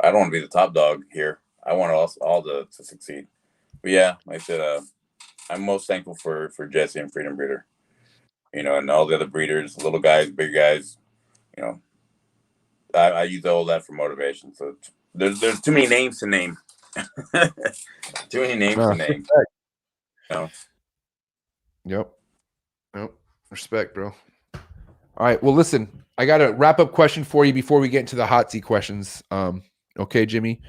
I don't want to be the top dog here. I want us all to succeed. But yeah, like I said, I'm most thankful for Jesse and Freedom Breeder, you know, and all the other breeders, little guys, big guys. You know, I use all that for motivation. So there's too many names to name. Too many names to name. You know? Yep. Respect, bro. All right. Well, listen, I got a wrap up question for you before we get into the hot seat questions. Okay, Jimmy.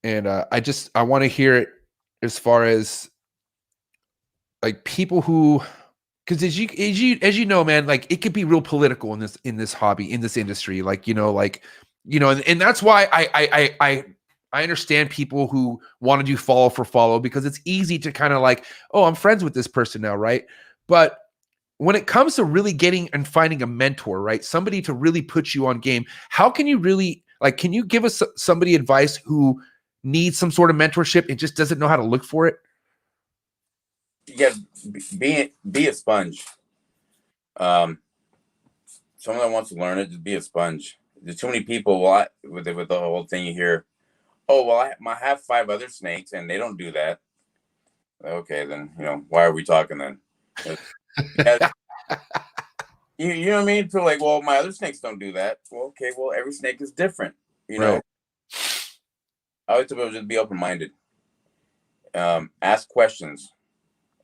And I want to hear it as far as like people who, because as you know, man, like it could be real political in this hobby, in this industry, like, you know, and that's why I understand people who want to do follow for follow, because it's easy to kind of like, oh, I'm friends with this person now, right? But when it comes to really getting and finding a mentor, right, somebody to really put you on game, how can you really, like, can you give us somebody advice who needs some sort of mentorship and just doesn't know how to look for it? Yeah, be a sponge. Someone that wants to learn it, just be a sponge. There's too many people with the whole thing you hear, oh, well, I have 5 other snakes and they don't do that. Okay, then, you know, why are we talking then? You know what I mean? Feel like, well, my other snakes don't do that. Well, okay, well, every snake is different. You know, I like to just be open-minded. Ask questions,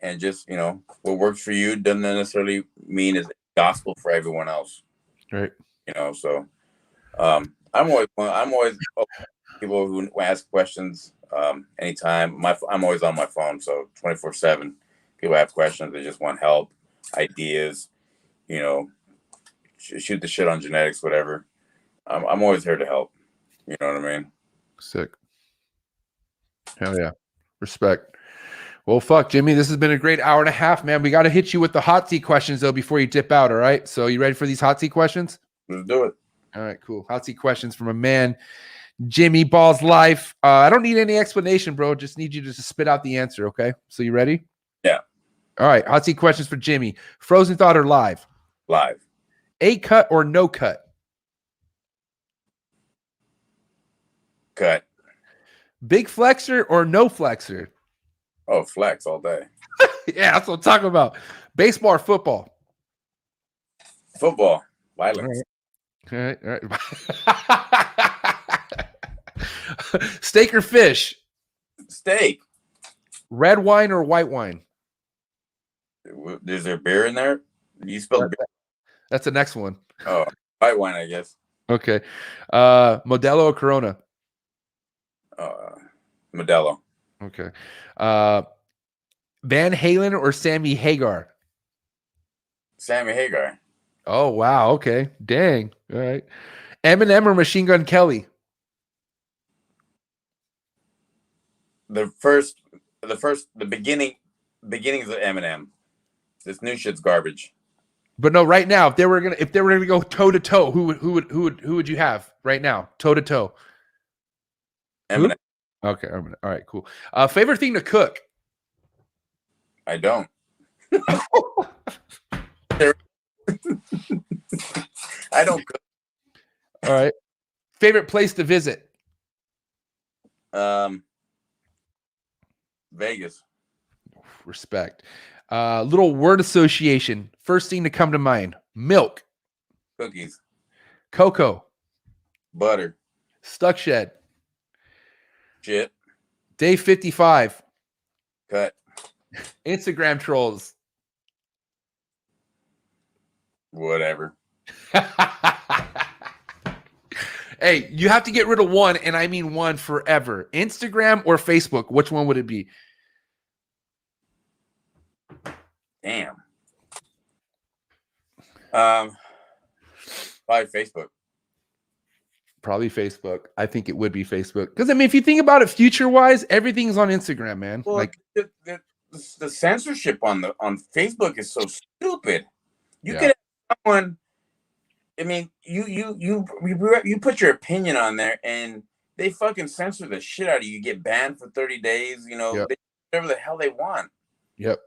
and just, you know, what works for you doesn't necessarily mean is gospel for everyone else. Right. You know, so I'm always open to people who ask questions anytime. I'm always on my phone, so 24/7. People have questions, they just want help, ideas, you know, shoot the shit on genetics, whatever. I'm always here to help. You know what I mean? Sick. Hell yeah. Respect. Well, fuck, Jimmy, this has been a great hour and a half, man. We got to hit you with the hot seat questions, though, before you dip out, all right? So you ready for these hot seat questions? Let's do it. All right, cool. Hot seat questions from a man, Jimmy Balls Life. I don't need any explanation, bro. Just need you to just spit out the answer, okay? So you ready? Yeah. All right, hot seat questions for Jimmy. Frozen thought or live? Live. A cut or no cut? Cut. Big flexor or no flexor? Oh, flex all day. Yeah, that's what I'm talking about. Baseball or football? Football. Violence. All right. All right. Steak or fish? Steak. Red wine or white wine? Is there beer in there? You spelled beer. That's the next one. Oh, white wine, I guess. Okay. Modelo or Corona? Modelo. Okay. Van Halen or Sammy Hagar? Sammy Hagar. Oh, wow. Okay. Dang. All right. Eminem or Machine Gun Kelly? The beginnings of Eminem. This new shit's garbage. But no, right now, if they were gonna go toe to toe, who would you have right now, toe to toe? Eminem. Who? Okay, Eminem. All right, cool. Favorite thing to cook? I don't. I don't cook. All right. Favorite place to visit? Vegas. Respect. Little word association. First thing to come to mind. Milk. Cookies. Cocoa. Butter. Stuck shed. Shit. Day 55. Cut. Instagram trolls. Whatever. Hey, you have to get rid of one, and I mean one forever. Instagram or Facebook? Which one would it be? Damn. Probably Facebook. Probably Facebook. I think it would be Facebook. Because, I mean, if you think about it future-wise, everything's on Instagram, man. Well, like the censorship on Facebook is so stupid. You Yeah. could have someone. I mean, you put your opinion on there, and they fucking censor the shit out of you. You get banned for 30 days. You know, Yep. they do whatever the hell they want. Yep.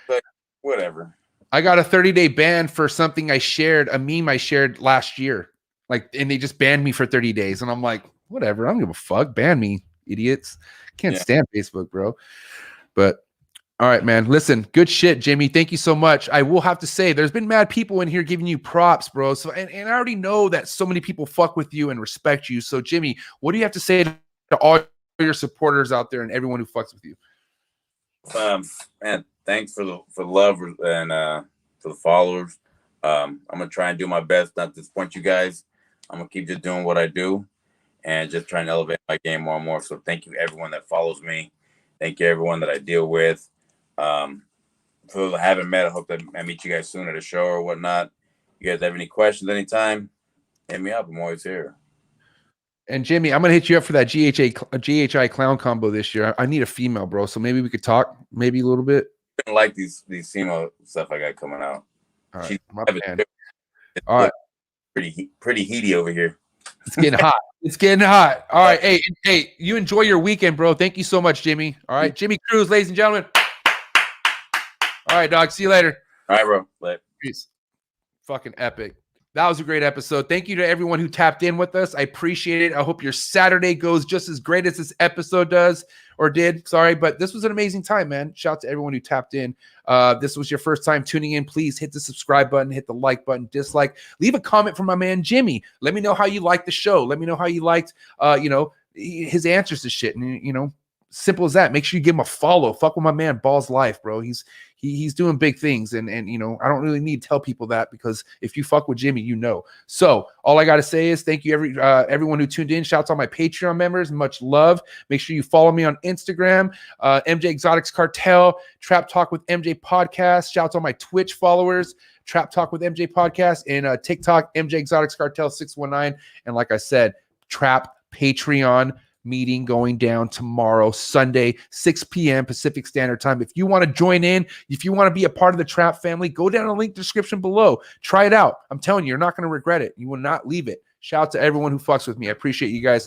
But whatever. I got a 30-day ban for something I shared, a meme I shared last year. And they just banned me for 30 days. And I'm like, whatever. I don't give a fuck. Ban me, idiots. Can't stand Facebook, bro. But all right, man. Listen, good shit, Jimmy. Thank you so much. I will have to say, there's been mad people in here giving you props, bro. So, and I already know that so many people fuck with you and respect you. So, Jimmy, what do you have to say to all your supporters out there and everyone who fucks with you? Man, thanks for the love and for the followers. I'm gonna try and do my best not to disappoint you guys. I'm gonna keep just doing what I do and just trying to elevate my game more and more. So thank you everyone that follows me. Thank you everyone that I deal with. For those I haven't met, I hope that I meet you guys soon at a show or whatnot. You guys have any questions anytime, hit me up. I'm always here. And Jimmy, I'm gonna hit you up for that GHI clown combo this year. I need a female, bro. So maybe we could talk, maybe a little bit. I didn't like these female stuff I got coming out. All right, She's my man. All right, pretty heaty over here. it's getting hot. It's getting hot. All right, hey, you enjoy your weekend, bro. Thank you so much, Jimmy. All right, Jimmy Cruz, ladies and gentlemen. All right, dog. See you later. All right, bro. Later. Peace. Fucking epic. That was a great episode. Thank you to everyone who tapped in with us. I appreciate it. I hope your Saturday goes just as great as this episode does or did. Sorry, but this was an amazing time, man. Shout out to everyone who tapped in. This was your first time tuning in. Please hit the subscribe button, hit the like button, dislike. Leave a comment for my man, Jimmy. Let me know how you liked the show. Let me know how you liked, his answers to shit. And, simple as that. Make sure you give him a follow. Fuck with my man, Balls Life, bro. He's doing big things, and I don't really need to tell people that, because if you fuck with Jimmy, So all I got to say is thank you everyone who tuned in. Shouts out my Patreon members, much love. Make sure you follow me on Instagram, mjexoticscartal, Trap Talk with MJ podcast. Shouts out my Twitch followers, Trap Talk with MJ podcast, and TikTok, mjexoticscartal 619. And like I said, Trap Patreon meeting going down tomorrow, Sunday, 6 p.m. Pacific Standard Time. If you want to join in, if you want to be a part of the Trap family, go down to the link description below. Try it out. I'm telling you, you're not going to regret it. You will not leave it. Shout out to everyone who fucks with me. I appreciate you guys.